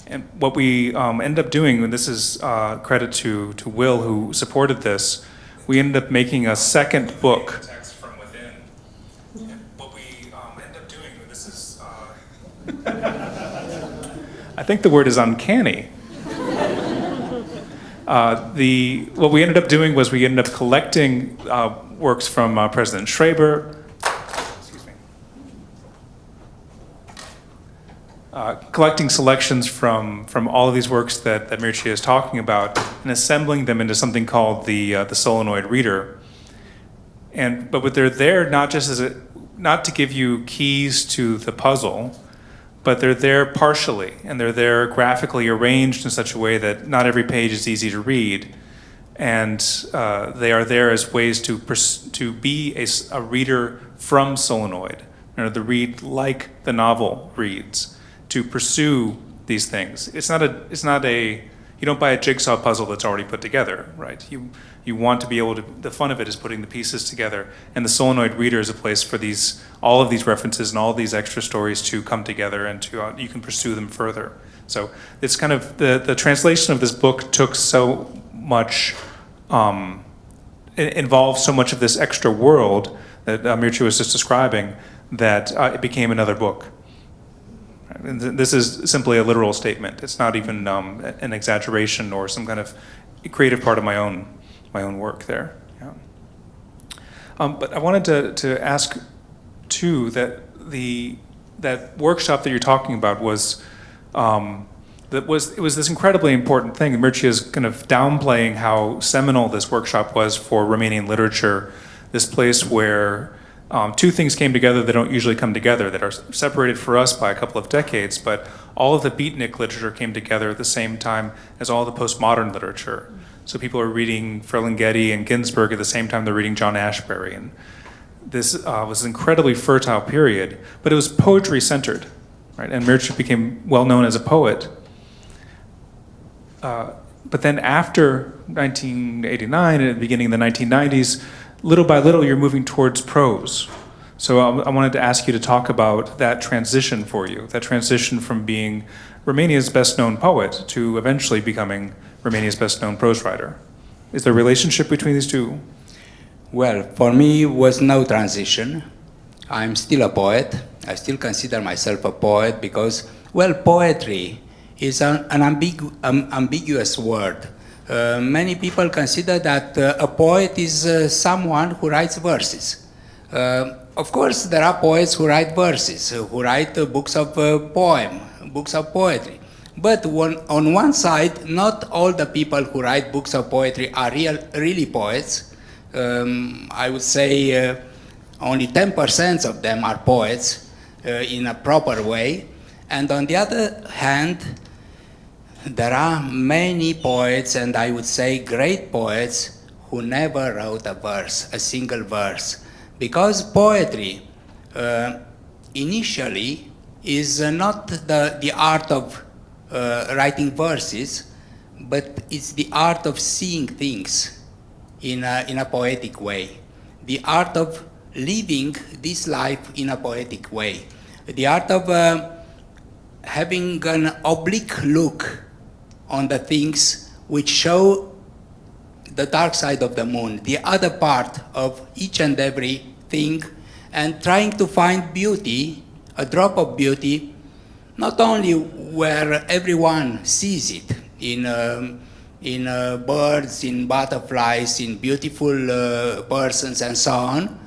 And what we ended up doing, and this is credit to Will, who supported this, we ended up making a second book. I think the word is uncanny. What we ended up doing was we ended up collecting works from President Schreber. Excuse me. Collecting selections from all of these works that Mircea is talking about, and assembling them into something called the Solenoid reader. But they're there not just not to give you keys to the puzzle, but they're there partially, and they're there graphically arranged in such a way that not every page is easy to read, and they are there as ways to be a reader from Solenoid, to read like the novel reads, to pursue these things. It's not a you don't buy a jigsaw puzzle that's already put together, right? You want to be able to, the fun of it is putting the pieces together, and the Solenoid reader is a place for all of these references and all of these extra stories to come together, and you can pursue them further. So it's kind of, the translation of this book took so much, it involved so much of this extra world that Mircea was just describing, that it became another book. And this is simply a literal statement. It's not even an exaggeration or some kind of creative part of my own work there. Yeah. But I wanted to ask too that workshop that you're talking about was it was this incredibly important thing. Mircea is kind of downplaying how seminal this workshop was for Romanian literature. This place where two things came together that don't usually come together, that are separated for us by a couple of decades, but all of the beatnik literature came together at the same time as all the postmodern literature. So people are reading Ferlinghetti and Ginsberg at the same time they're reading John Ashbery. And this was an incredibly fertile period, but it was poetry-centered, right? And Mircea became well-known as a poet. But then after 1989 and at the beginning of the 1990s, little by little, you're moving towards prose. So I wanted to ask you to talk about that transition for you, that transition from being Romania's best-known poet to eventually becoming Romania's best-known prose writer. Is there a relationship between these two? Well, for me, it was no transition. I'm still a poet. I still consider myself a poet because, well, poetry is an ambiguous word. Many people consider that a poet is someone who writes verses. Of course, there are poets who write verses, who write books of books of poetry. But on one side, not all the people who write books of poetry are really poets. I would say only 10% of them are poets in a proper way. And on the other hand, there are many poets, and I would say great poets, who never wrote a verse, a single verse. Because poetry initially is not the art of writing verses, but it's the art of seeing things in a poetic way, the art of living this life in a poetic way, the art of having an oblique look on the things which show the dark side of the moon, the other part of each and every thing, and trying to find beauty, a drop of beauty, not only where everyone sees it, in birds, in butterflies, in beautiful persons and so on,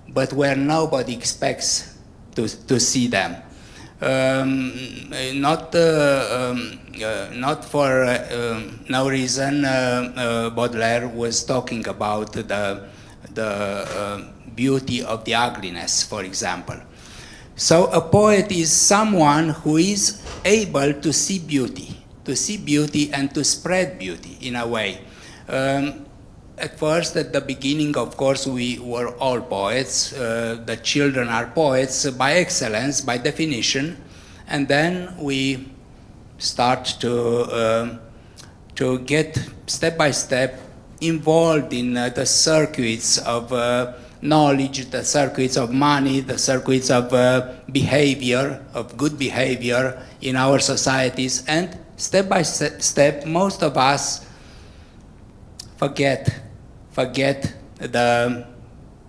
but where nobody expects to see them. Not for no reason, Baudelaire was talking about the beauty of the ugliness, for example. So a poet is someone who is able to see beauty and to spread beauty in a way. At first, at the beginning, of course, we were all poets. The children are poets by excellence, by definition, and then we start to get step by step involved in the circuits of knowledge, the circuits of money, the circuits of behavior, of good behavior in our societies, and step by step, most of us forget the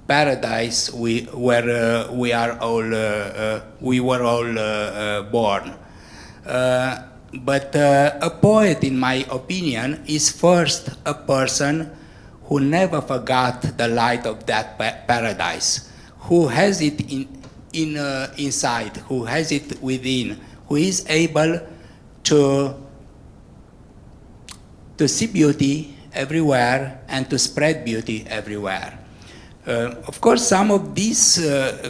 paradise where we were all born. But a poet, in my opinion, is first a person who never forgot the light of that paradise, who has it inside, who has it within, who is able to see beauty everywhere and to spread beauty everywhere. Of course, some of these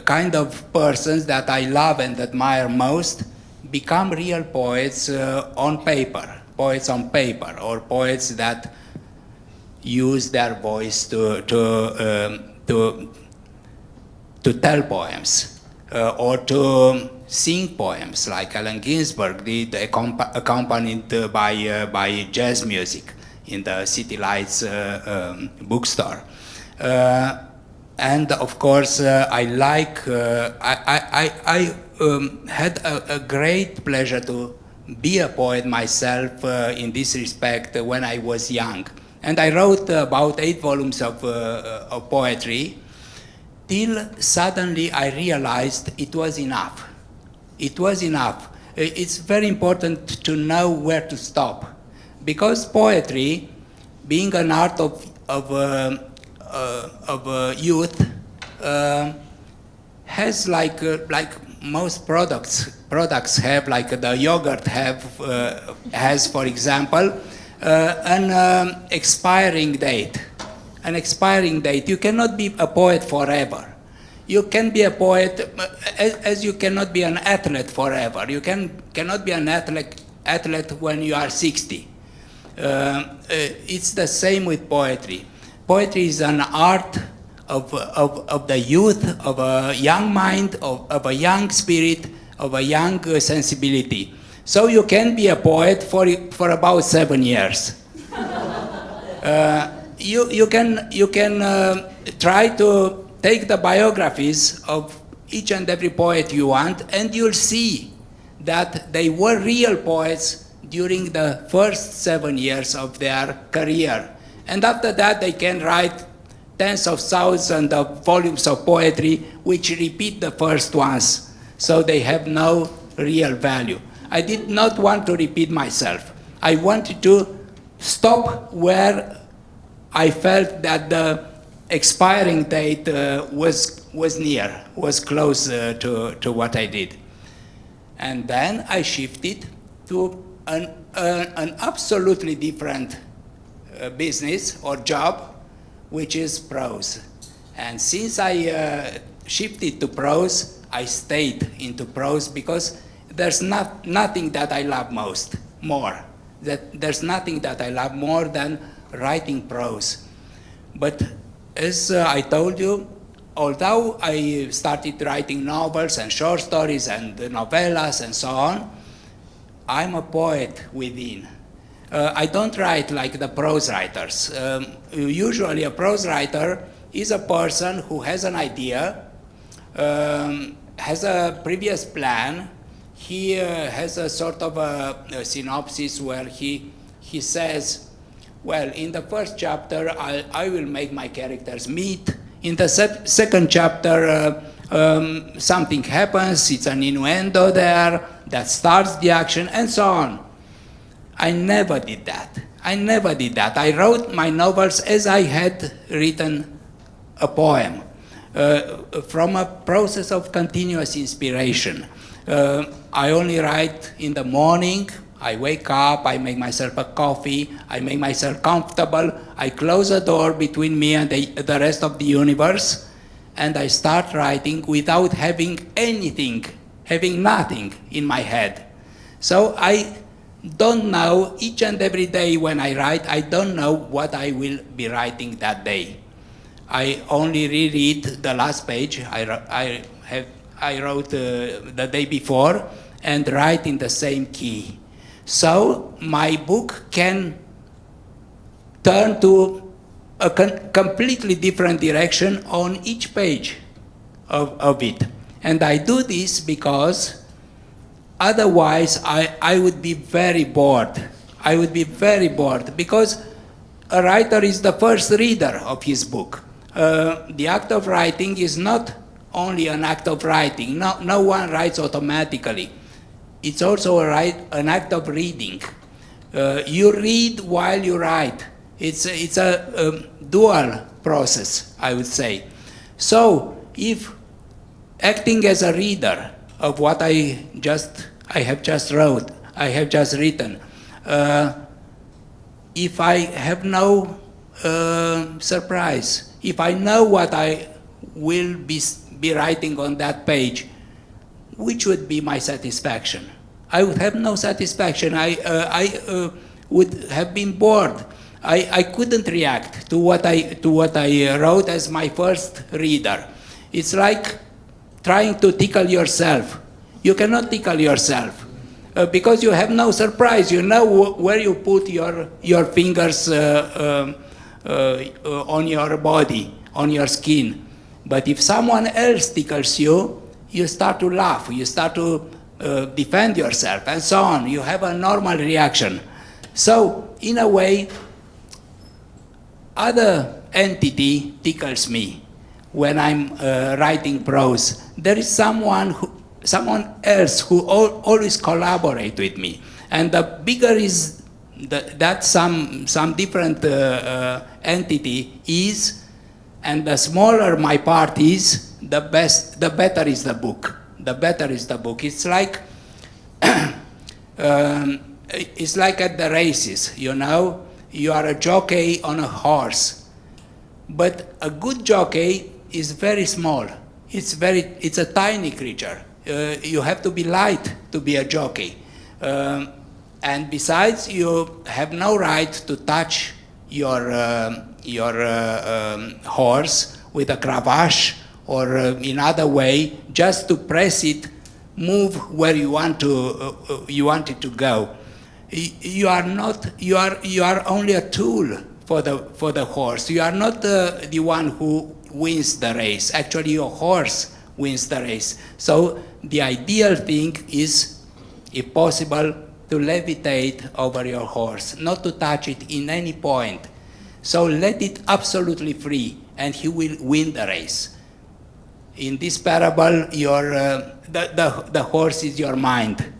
kind of persons that I love and admire most become real poets on paper, or poets that use their voice to tell poems or to sing poems, like Allen Ginsberg did, accompanied by jazz music in the City Lights bookstore. And of course, I had a great pleasure to be a poet myself in this respect when I was young. And I wrote about 8 volumes of poetry, till suddenly I realized it was enough. It was enough. It's very important to know where to stop, because poetry, being an art of youth, has like most products have, like the yogurt has, for example, an expiring date. An expiring date. You cannot be a poet forever. You can be a poet as you cannot be an athlete forever. You cannot be an athlete when you are 60. It's the same with poetry. Poetry is an art of the youth, of a young mind, of a young spirit, of a young sensibility. So you can be a poet for about 7 years. You can try to take the biographies of each and every poet you want, and you'll see that they were real poets during the first 7 years of their career. And after that, they can write tens of thousands of volumes of poetry which repeat the first ones, so they have no real value. I did not want to repeat myself. I wanted to stop where I felt that the expiring date was near, was close to what I did. And then I shifted to an absolutely different business or job, which is prose. And since I shifted to prose, I stayed into prose because there's nothing that I love more. There's nothing that I love more than writing prose. But as I told you, although I started writing novels and short stories and novellas and so on, I'm a poet within. I don't write like the prose writers. Usually a prose writer is a person who has an idea, has a previous plan. He has a sort of a synopsis where he says, well, in the first chapter, I will make my characters meet. In the second chapter, something happens, it's an innuendo there that starts the action, and so on. I never did that. I wrote my novels as I had written a poem, from a process of continuous inspiration. I only write in the morning. I wake up, I make myself a coffee, I make myself comfortable, I close the door between me and the rest of the universe, and I start writing without having anything, having nothing in my head. So I don't know, each and every day when I write, I don't know what I will be writing that day. I only reread the last page I wrote the day before and write in the same key. So my book can turn to a completely different direction on each page of it. And I do this because otherwise I would be very bored. I would be very bored because a writer is the first reader of his book. The act of writing is not only an act of writing. No one writes automatically. It's also an act of reading. You read while you write. It's a dual process, I would say. So if acting as a reader of what I have just written, if I have no surprise, if I know what I will be writing on that page, which would be my satisfaction? I would have no satisfaction. I would have been bored. I couldn't react to what I wrote as my first reader. It's like trying to tickle yourself. You cannot tickle yourself because you have no surprise. You know where you put your fingers on your body, on your skin. But if someone else tickles you, you start to laugh, you start to defend yourself, and so on. You have a normal reaction. So, in a way, other entity tickles me when I'm writing prose. There is someone else who always collaborates with me. And the bigger is that some different entity is, and the smaller my part is, the better is the book. The better is the book. It's like it's like at the races, you know. You are a jockey on a horse, but a good jockey is very small. It's a tiny creature. You have to be light to be a jockey, and besides, you have no right to touch your horse with a cravache or in other way, just to press it, move where you want it to go. You are only a tool for the horse. You are not the one who wins the race. Actually, your horse wins the race. So the ideal thing is, if possible, to levitate over your horse, not to touch it in any point. So let it absolutely free, and he will win the race. In this parable, the horse is your mind.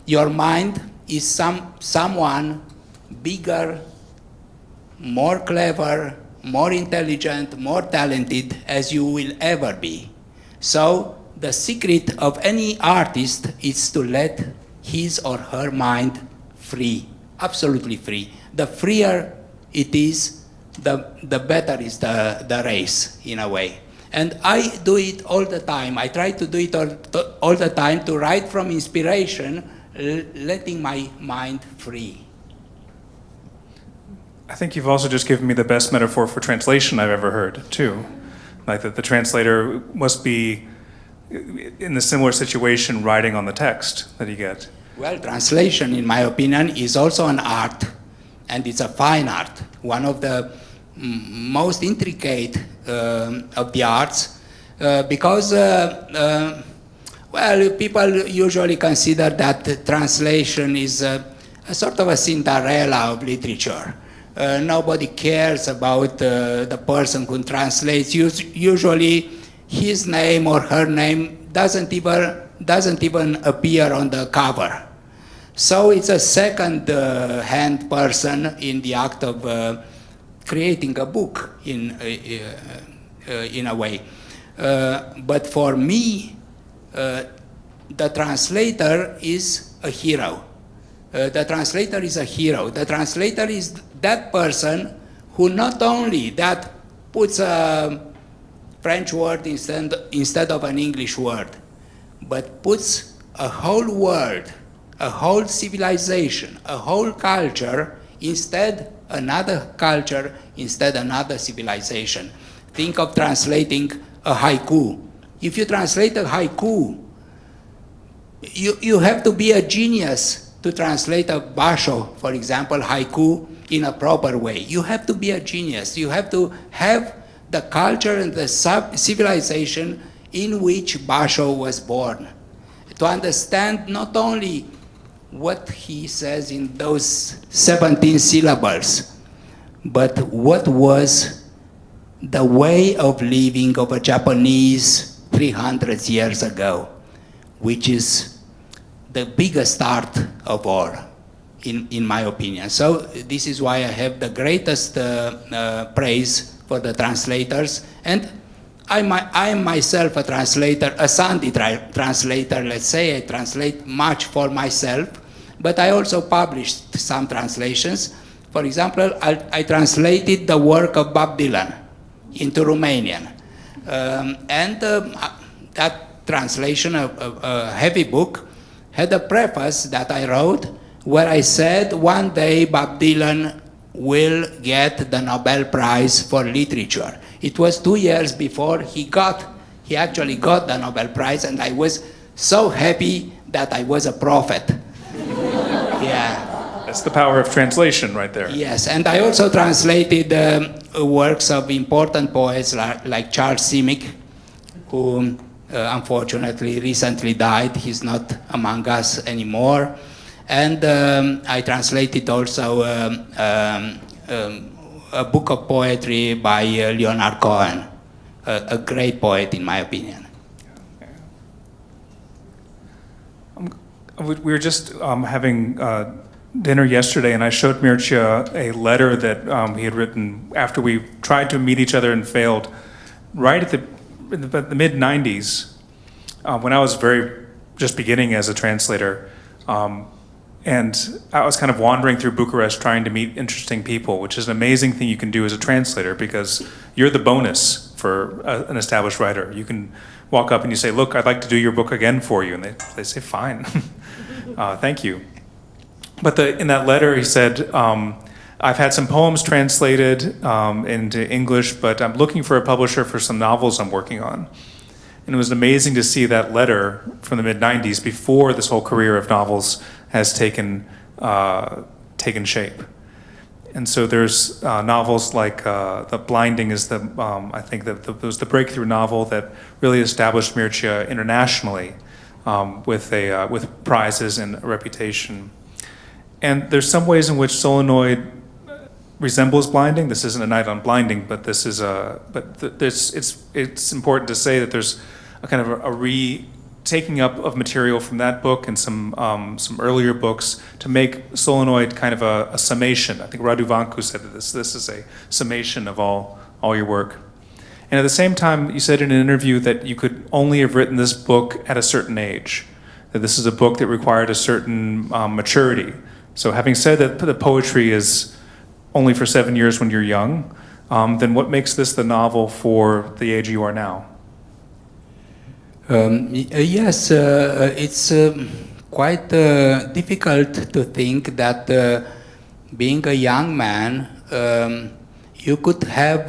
Your mind is someone bigger, more clever, more intelligent, more talented as you will ever be. So the secret of any artist is to let his or her mind free, absolutely free. The freer it is, the better is the race, in a way. And I do it all the time. I try to do it all the time, to write from inspiration, letting my mind free. I think you've also just given me the best metaphor for translation I've ever heard, too. Like that the translator must be in a similar situation writing on the text that you get. Well, translation, in my opinion, is also an art, and it's a fine art. One of the most intricate of the arts, because, well, people usually consider that translation is a sort of a Cinderella of literature. Nobody cares about the person who translates. Usually, his name or her name doesn't even appear on the cover. So it's a second-hand person in the act of creating a book in a way. But for me, the translator is a hero. The translator is a hero. The translator is that person who not only that puts a French word instead of an English word, but puts a whole world, a whole civilization, a whole culture instead another culture, instead another civilization. Think of translating a haiku. If you translate a haiku, you have to be a genius to translate a basho, for example, haiku, in a proper way. You have to be a genius. You have to have the culture and the civilization in which basho was born. To understand not only what he says in those 17 syllables, but what was the way of living of a Japanese 300 years ago, which is the biggest art of all, in my opinion. So this is why I have the greatest praise for the translators, and I am myself a translator, a Sunday translator, let's say. I translate much for myself, but I also published some translations. For example, I translated the work of Bob Dylan into Romanian. And that translation, a heavy book, had a preface that I wrote where I said one day Bob Dylan will get the Nobel Prize for Literature. It was 2 years before he actually got the Nobel Prize, and I was so happy that I was a prophet. Yeah. That's the power of translation right there. Yes, and I also translated works of important poets like Charles Simic, who unfortunately recently died. He's not among us anymore. And I translated also a book of poetry by Leonard Cohen, a great poet in my opinion. We were just having dinner yesterday, and I showed Mircea a letter that he had written after we tried to meet each other and failed, right at the mid-90s, when I was just beginning as a translator. And I was kind of wandering through Bucharest trying to meet interesting people, which is an amazing thing you can do as a translator, because you're the bonus for an established writer. You can walk up and you say, look, I'd like to do your book again for you. And they say, fine, thank you. But in that letter, he said, I've had some poems translated into English, but I'm looking for a publisher for some novels I'm working on. And it was amazing to see that letter from the mid-90s before this whole career of novels has taken shape. And so there's novels like The Blinding is I think that was the breakthrough novel that really established Mircea internationally with prizes and a reputation. And there's some ways in which Solenoid resembles Blinding. This isn't a night on Blinding, but this is it's important to say that there's a kind of a taking up of material from that book and some earlier books to make Solenoid kind of a summation. I think Radu Vancu said that this is a summation of all your work. And at the same time, you said in an interview that you could only have written this book at a certain age, that this is a book that required a certain maturity. So having said that the poetry is only for 7 years when you're young, then what makes this the novel for the age you are now? Yes, it's quite difficult to think that being a young man, you could have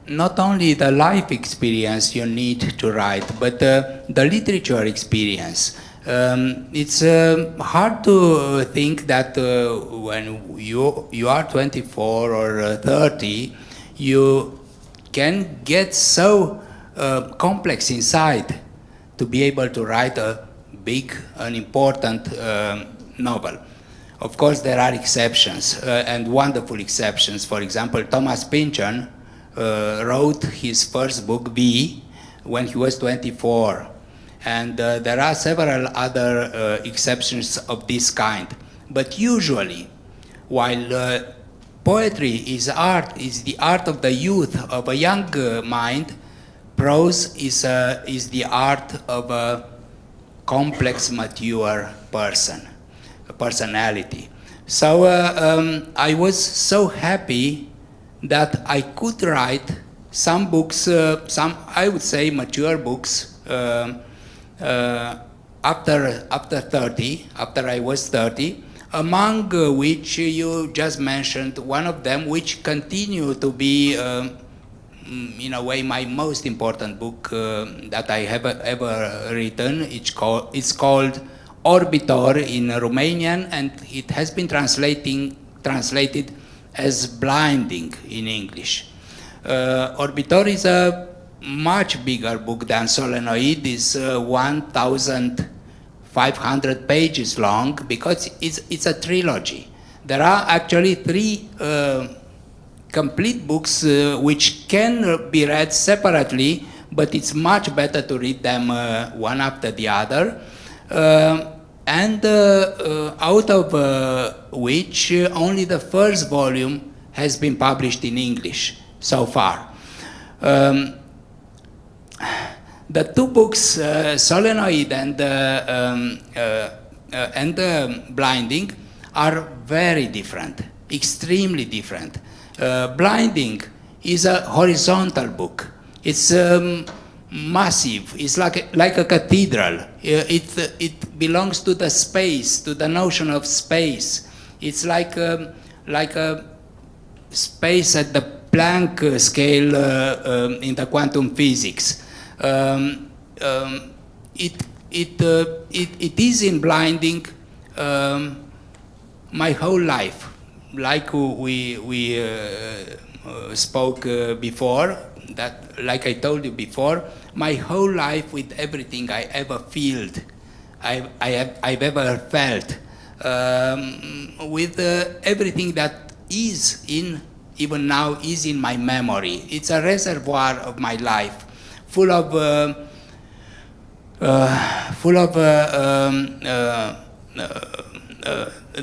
not only the life experience you need to write, but the literature experience. It's hard to think that when you are 24 or 30, you can get so complex inside to be able to write a big and important novel. Of course, there are exceptions, and wonderful exceptions. For example, Thomas Pynchon wrote his first book, V, when he was 24. And there are several other exceptions of this kind. But usually, while poetry is art, is the art of the youth, of a young mind, prose is the art of a complex, mature person, a personality. So I was so happy that I could write some books, some, I would say, mature books, after 30, after I was 30, among which you just mentioned one of them, which continue to be, in a way, my most important book that I have ever written. It's called Orbitor in Romanian, and it has been translated as Blinding in English. Orbitor is a much bigger book than Solenoid. Is 1,500 pages long because it's a trilogy. There are actually 3 complete books which can be read separately, but it's much better to read them one after the other. And out of which only the first volume has been published in English so far. The 2 books, Solenoid and Blinding, are very different, extremely different. Blinding is a horizontal book. It's massive. It's like a cathedral. It belongs to the space, to the notion of space. It's like a space at the Planck scale in the quantum physics. It is in Blinding my whole life, like we spoke before. That, like I told you before, my whole life with everything I ever felt, I've ever felt, with everything that is in, even now, is in my memory. It's a reservoir of my life, full of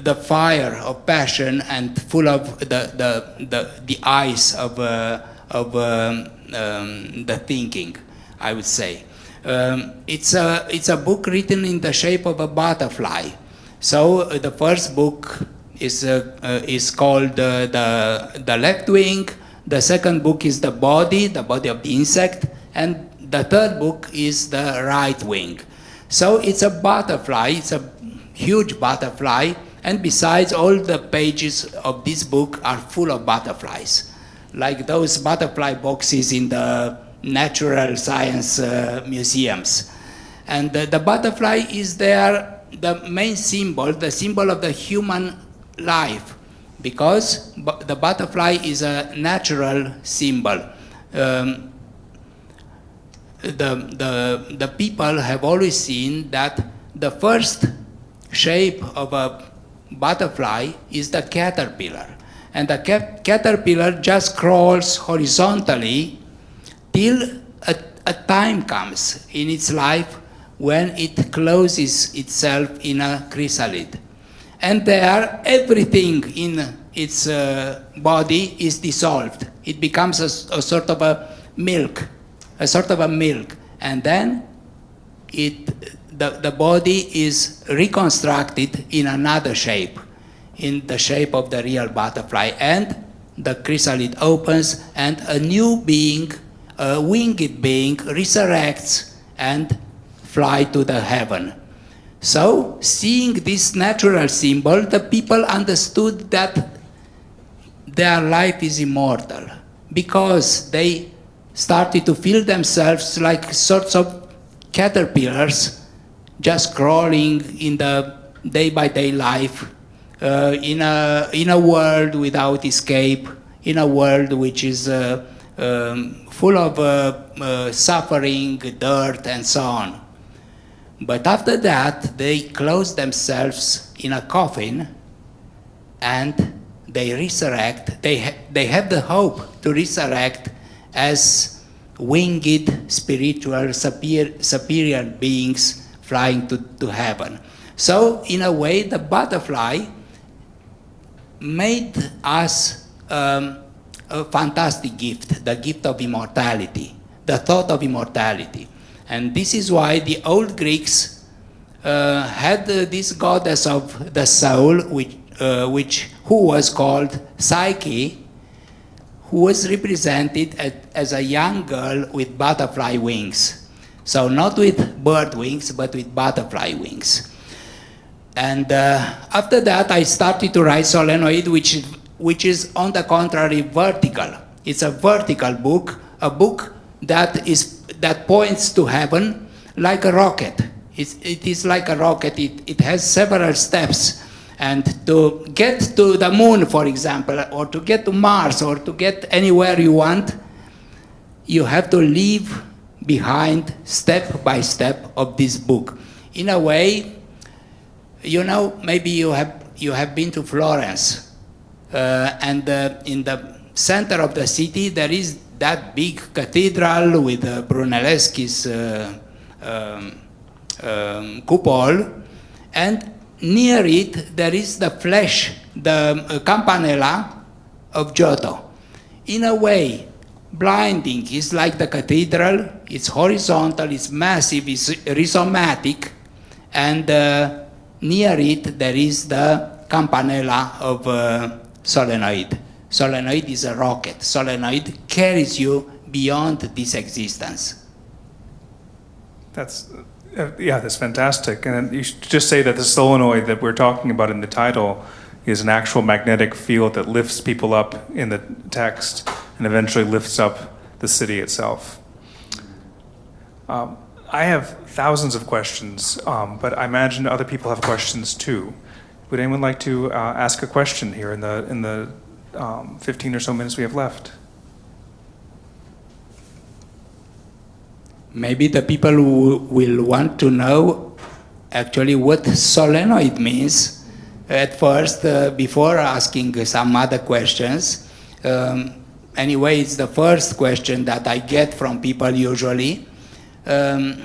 the fire of passion, and full of the ice of the thinking, I would say. It's a book written in the shape of a butterfly. So the first book is called the left wing. The second book is the body of the insect, and the third book is the right wing. So it's a butterfly. It's a huge butterfly, and besides, all the pages of this book are full of butterflies, like those butterfly boxes in the natural science museums. And the butterfly is there, the main symbol, the symbol of the human life, because the butterfly is a natural symbol. The people have always seen that the first shape of a butterfly is the caterpillar. And the caterpillar just crawls horizontally till a time comes in its life when it closes itself in a chrysalid. And there, everything in its body is dissolved. It becomes a sort of a milk, and then the body is reconstructed in another shape, in the shape of the real butterfly, and the chrysalid opens, and a new being, a winged being, resurrects and fly to the heaven. So, seeing this natural symbol, the people understood that their life is immortal, because they started to feel themselves like sorts of caterpillars just crawling in the day-by-day life, in a world without escape, in a world which is full of suffering, dirt, and so on. But after that, they close themselves in a coffin and they resurrect. They have the hope to resurrect as winged, spiritual, superior beings flying to heaven. So, in a way, the butterfly made us a fantastic gift, the gift of immortality, the thought of immortality. And this is why the old Greeks had this goddess of the soul, who was called Psyche, who was represented as a young girl with butterfly wings. So not with bird wings, but with butterfly wings. And after that, I started to write Solenoid, which is on the contrary vertical. It's a vertical book, a book that points to heaven like a rocket. It is like a rocket. It has several steps. And to get to the moon, for example, or to get to Mars, or to get anywhere you want, you have to leave behind step by step of this book. In a way, you know, maybe you have been to Florence, and in the center of the city there is that big cathedral with Brunelleschi's cupola, and near it there is the flesh, the campanella of Giotto. In a way, blinding is like the cathedral. It's horizontal, it's massive, it's rhizomatic, and near it there is the campanella of Solenoid. Solenoid is a rocket. Solenoid carries you beyond this existence. That's fantastic. And you should just say that the solenoid that we're talking about in the title is an actual magnetic field that lifts people up in the text and eventually lifts up the city itself. I have thousands of questions, but I imagine other people have questions too. Would anyone like to ask a question here in the 15 or so minutes we have left? Maybe the people who will want to know actually what solenoid means at first, before asking some other questions. Anyway, it's the first question that I get from people usually. A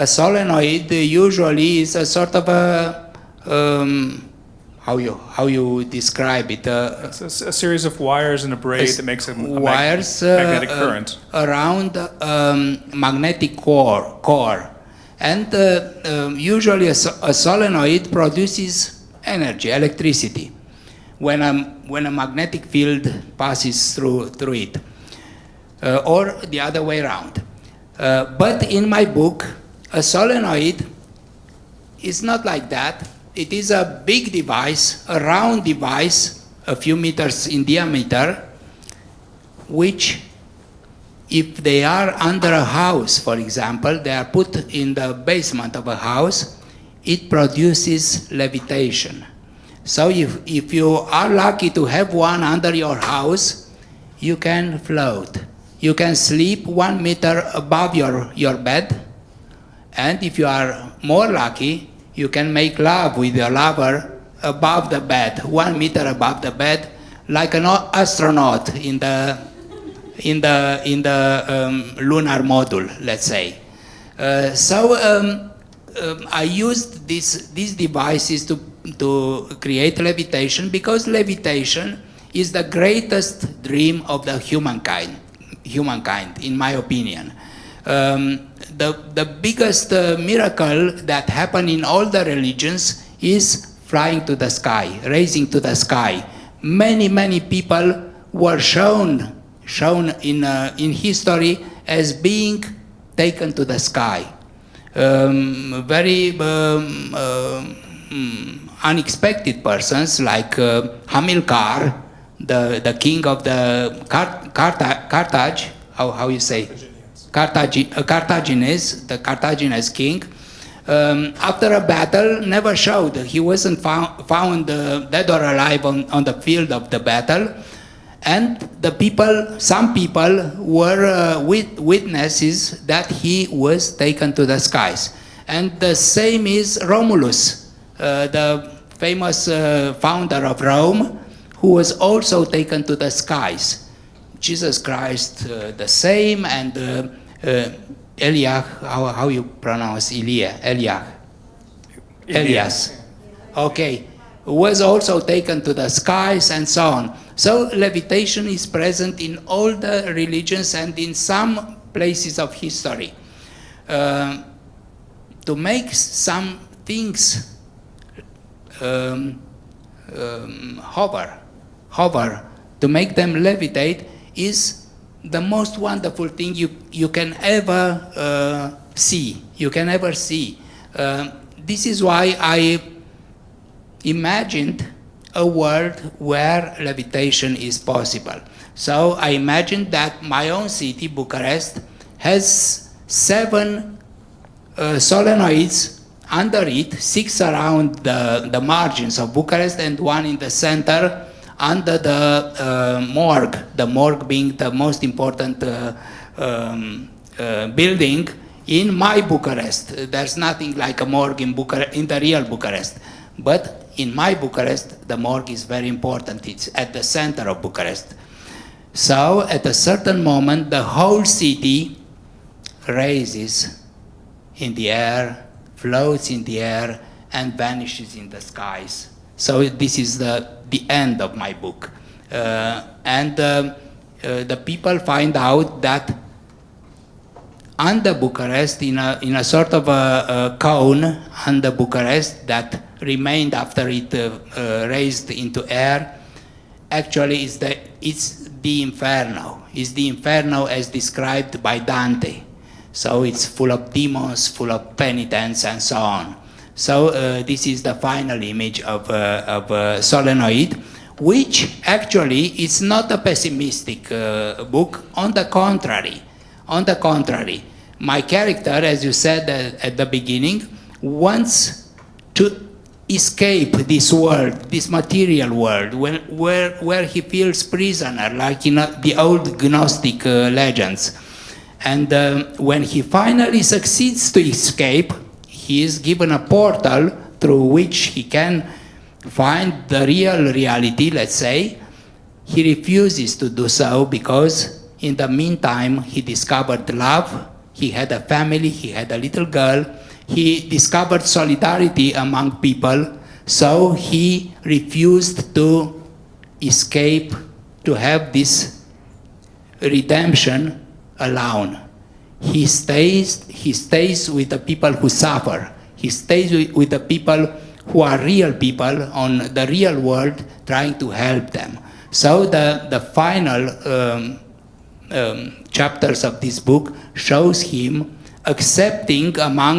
solenoid usually is a sort of a, how you describe it? It's a series of wires in a braid that makes a magnetic current around magnetic core. And usually a solenoid produces energy, electricity, when a magnetic field passes through it, or the other way around. But in my book, a solenoid is not like that. It is a big device, a round device, a few meters in diameter, which, if they are under a house, for example, they are put in the basement of a house, it produces levitation. So if you are lucky to have one under your house, you can float. You can sleep 1 meter above your bed, and if you are more lucky, you can make love with your lover above the bed, 1 meter above the bed, like an astronaut in the lunar module, let's say. I used these devices to create levitation, because levitation is the greatest dream of the humankind, in my opinion. The biggest miracle that happened in all the religions is flying to the sky, raising to the sky. Many people were shown in history as being taken to the sky. Very unexpected persons like Hamilcar, the king of the Carthage, how you say? Carthagines, the Carthagines king. After a battle, never showed. He wasn't found dead or alive on the field of the battle. And the people, some people were witnesses that he was taken to the skies. And the same is Romulus, the famous founder of Rome, who was also taken to the skies. Jesus Christ, the same, and Eliah, how you pronounce Elias. Okay, was also taken to the skies and so on. So levitation is present in all the religions and in some places of history. To make some things hover, to make them levitate is the most wonderful thing you can ever see. This is why I imagined a world where levitation is possible. So I imagined that my own city, Bucharest, has 7 solenoids under it, 6 around the margins of Bucharest and 1 in the center under the morgue being the most important building in my Bucharest. There's nothing like a morgue in the real Bucharest. But in my Bucharest, the morgue is very important. It's at the center of Bucharest. So at a certain moment, the whole city raises in the air, floats in the air, and vanishes in the skies. So this is the end of my book. The people find out that under Bucharest, in a sort of a cone under Bucharest that remained after it raised into air, actually it's the Inferno. It's the Inferno as described by Dante. So it's full of demons, full of penitents, and so on. So this is the final image of Solenoid, which actually is not a pessimistic book. On the contrary, my character, as you said at the beginning, wants to escape this world, this material world, where he feels prisoner, like in the old Gnostic legends. And when he finally succeeds to escape, he is given a portal through which he can find the real reality, let's say. He refuses to do so because in the meantime he discovered love, he had a family, he had a little girl, he discovered solidarity among people, so he refused to escape, to have this redemption alone. He stays with the people who suffer. He stays with the people who are real people on the real world, trying to help them. So the final chapters of this book shows him accepting between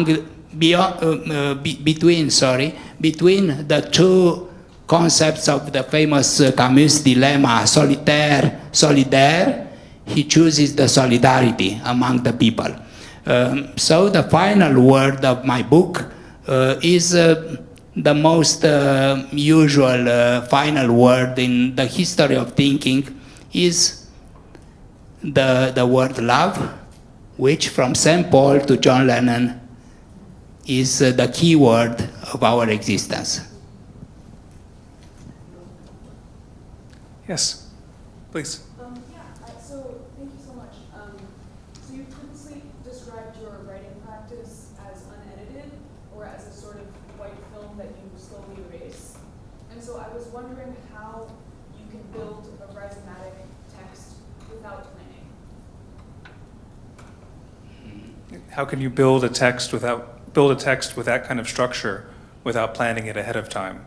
the two concepts of the famous Camus dilemma, solitaire, solidaire. He chooses the solidarity among the people. So the final word of my book is the most usual final word in the history of thinking, is the word love, which from St. Paul to John Lennon is the key word of our existence. Yes, please. So thank you so much. So you previously described your writing practice as unedited, or as a sort of white film that you slowly erase. And so I was wondering how you can build a rhizomatic text without planning. How can you build a text with that kind of structure without planning it ahead of time?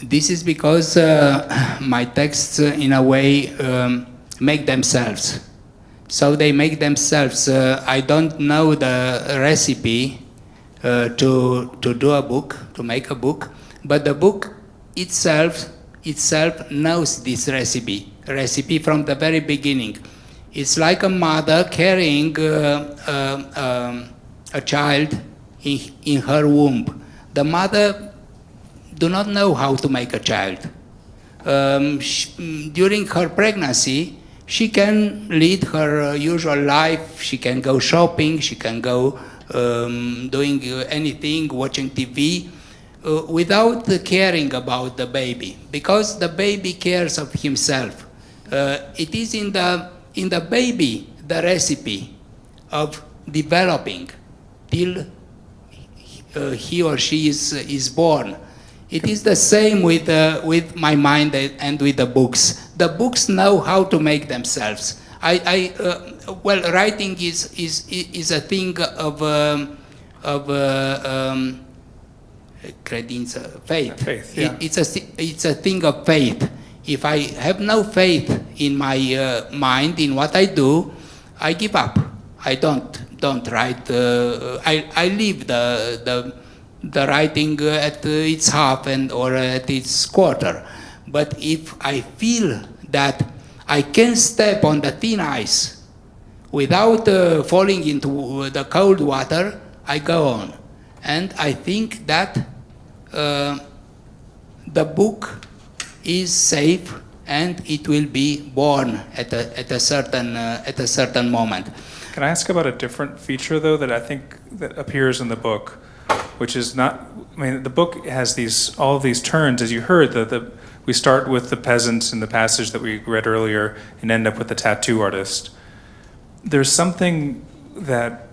This is because my texts, in a way, make themselves. So they make themselves. I don't know the recipe to do a book, to make a book, but the book itself itself knows this recipe from the very beginning. It's like a mother carrying a child in her womb. The mother do not know how to make a child. During her pregnancy, she can lead her usual life. She can go shopping, she can go doing anything, watching TV, without caring about the baby, because the baby cares of himself. It is in the baby the recipe of developing till he or she is born. It is the same with my mind and with the books. The books know how to make themselves. Well, writing is a thing of credință, faith. Faith, yeah. It's a thing of faith. If I have no faith in my mind, in what I do, I give up. I don't write. I leave the writing at its half or at its quarter. But if I feel that I can step on the thin ice without falling into the cold water, I go on. And I think that the book is safe and it will be born at a certain moment. Can I ask about a different feature, though, that I think that appears in the book, which is not, I mean, the book has all of these turns, as you heard, we start with the peasant in the passage that we read earlier and end up with the tattoo artist. There's something that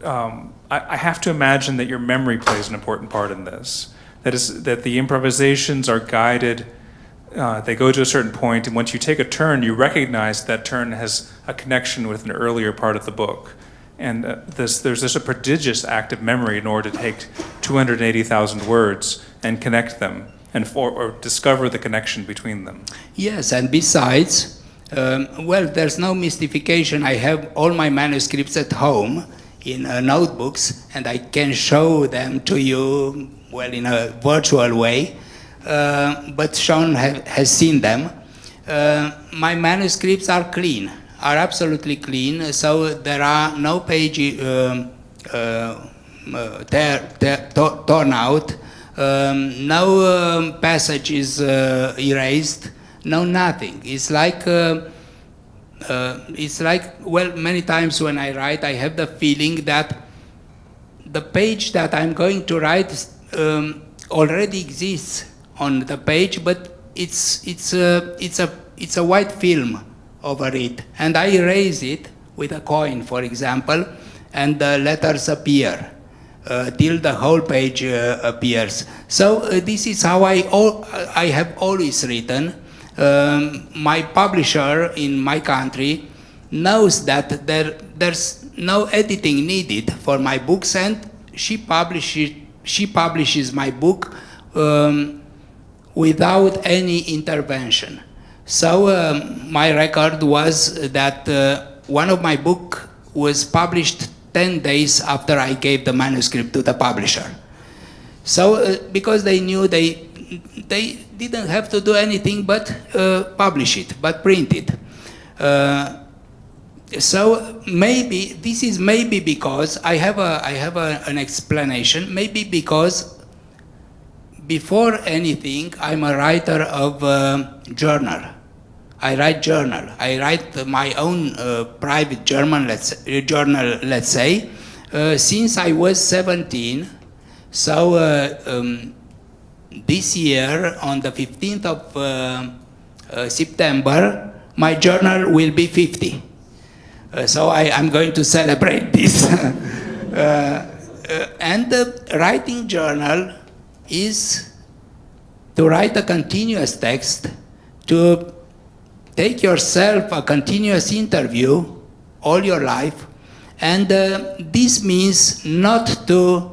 I have to imagine that your memory plays an important part in this. That the improvisations are guided, they go to a certain point, and once you take a turn, you recognize that turn has a connection with an earlier part of the book. And there's a prodigious act of memory in order to take 280,000 words and connect them or discover the connection between them. Yes, and besides, well, there's no mystification. I have all my manuscripts at home in notebooks, and I can show them to you, well, in a virtual way, but Sean has seen them. My manuscripts are clean, are absolutely clean, so there are no pages torn out, no passages erased, no nothing. It's like, well, many times when I write, I have the feeling that the page that I'm going to write already exists on the page, but it's a white film over it, and I erase it with a coin, for example, and the letters appear till the whole page appears. So this is how I have always written. My publisher in my country knows that there's no editing needed for my books, and she publishes my book without any intervention. So my record was that one of my book was published 10 days after I gave the manuscript to the publisher. So because they knew they didn't have to do anything but publish it, but print it. So maybe this is because I have an explanation. Maybe because before anything, I'm a writer of journal. I write journal. I write my own private journal, let's say, since I was 17. So this year, on the 15th of September, my journal will be 50. So I'm going to celebrate this. And the writing journal is to write a continuous text, to take yourself a continuous interview all your life, and this means not to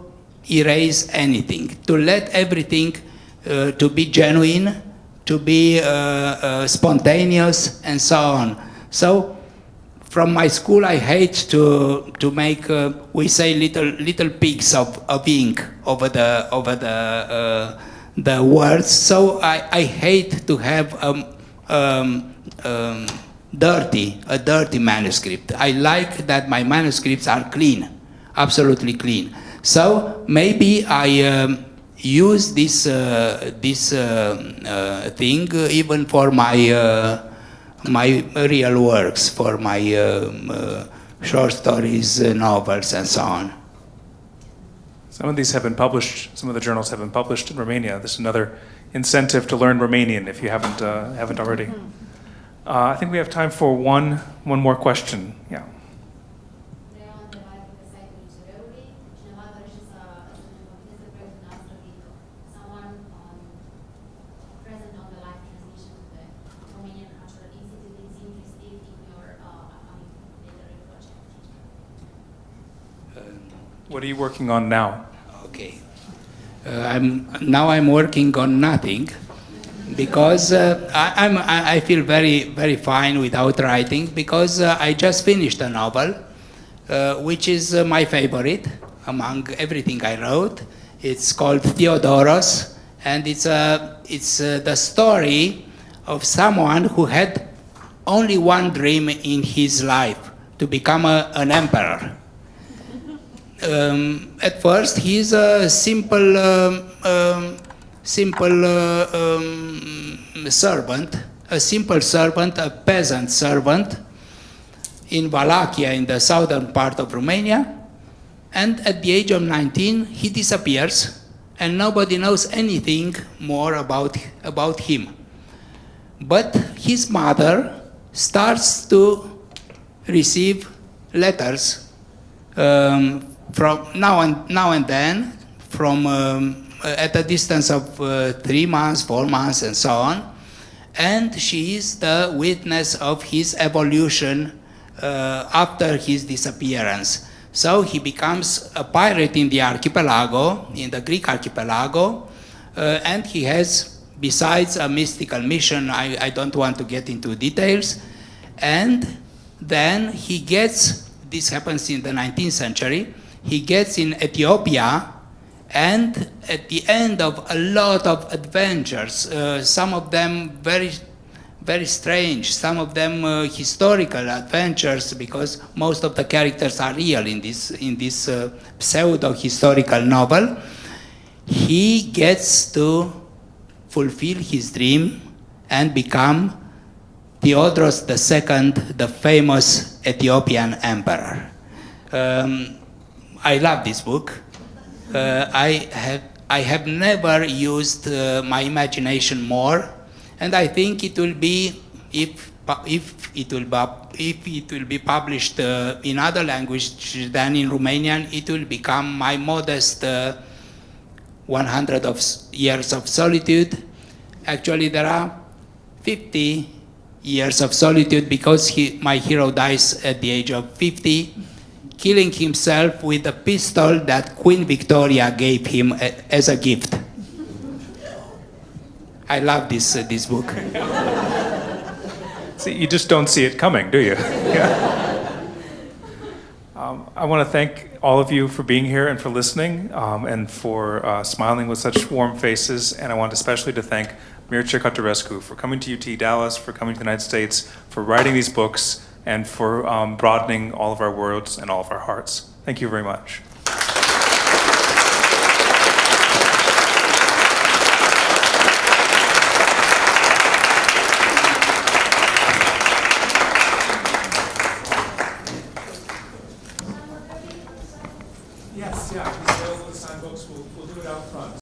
erase anything, to let everything to be genuine, to be spontaneous, and so on. So from my school, I hate to make we say little pigs of ink over the the words. So I hate to have a dirty manuscript. I like that my manuscripts are clean, absolutely clean. So maybe I use this thing even for my real works, for my short stories, novels, and so on. Some of these have been published, some of the journals have been published in Romania. This is another incentive to learn Romanian if you haven't already. I think we have time for one more question. Yeah. What are you working on now? Okay. I'm working on nothing because I feel very fine without writing because I just finished a novel which is my favorite among everything I wrote. It's called Theodoros, and it's the story of someone who had only one dream in his life, to become an emperor. At first, he's a simple servant, a peasant servant in Wallachia, in the southern part of Romania. And at the age of 19, he disappears, and nobody knows anything more about him. But his mother starts to receive letters from now and then, from at a distance of 3 months, 4 months, and so on. And she is the witness of his evolution after his disappearance. So he becomes a pirate in the archipelago, in the Greek archipelago, and he has, besides a mystical mission, I don't want to get into details, and then he gets, this happens in the 19th century, he gets in Ethiopia, and at the end of a lot of adventures, some of them very strange, some of them historical adventures, because most of the characters are real in this pseudo-historical novel, he gets to fulfill his dream and become Theodros II, the famous Ethiopian emperor. I love this book. I have never used my imagination more, and I think it will be, if it will be published in other language than in Romanian, it will become my modest 100 years of solitude. Actually, there are 50 years of solitude because my hero dies at the age of 50, killing himself with a pistol that Queen Victoria gave him as a gift. I love this book. See, you just don't see it coming, do you? Yeah. I want to thank all of you for being here and for listening and for smiling with such warm faces. And I want especially to thank Mircea Cărtărescu for coming to UT Dallas, for coming to the United States, for writing these books, and for broadening all of our worlds and all of our hearts. Thank you very much.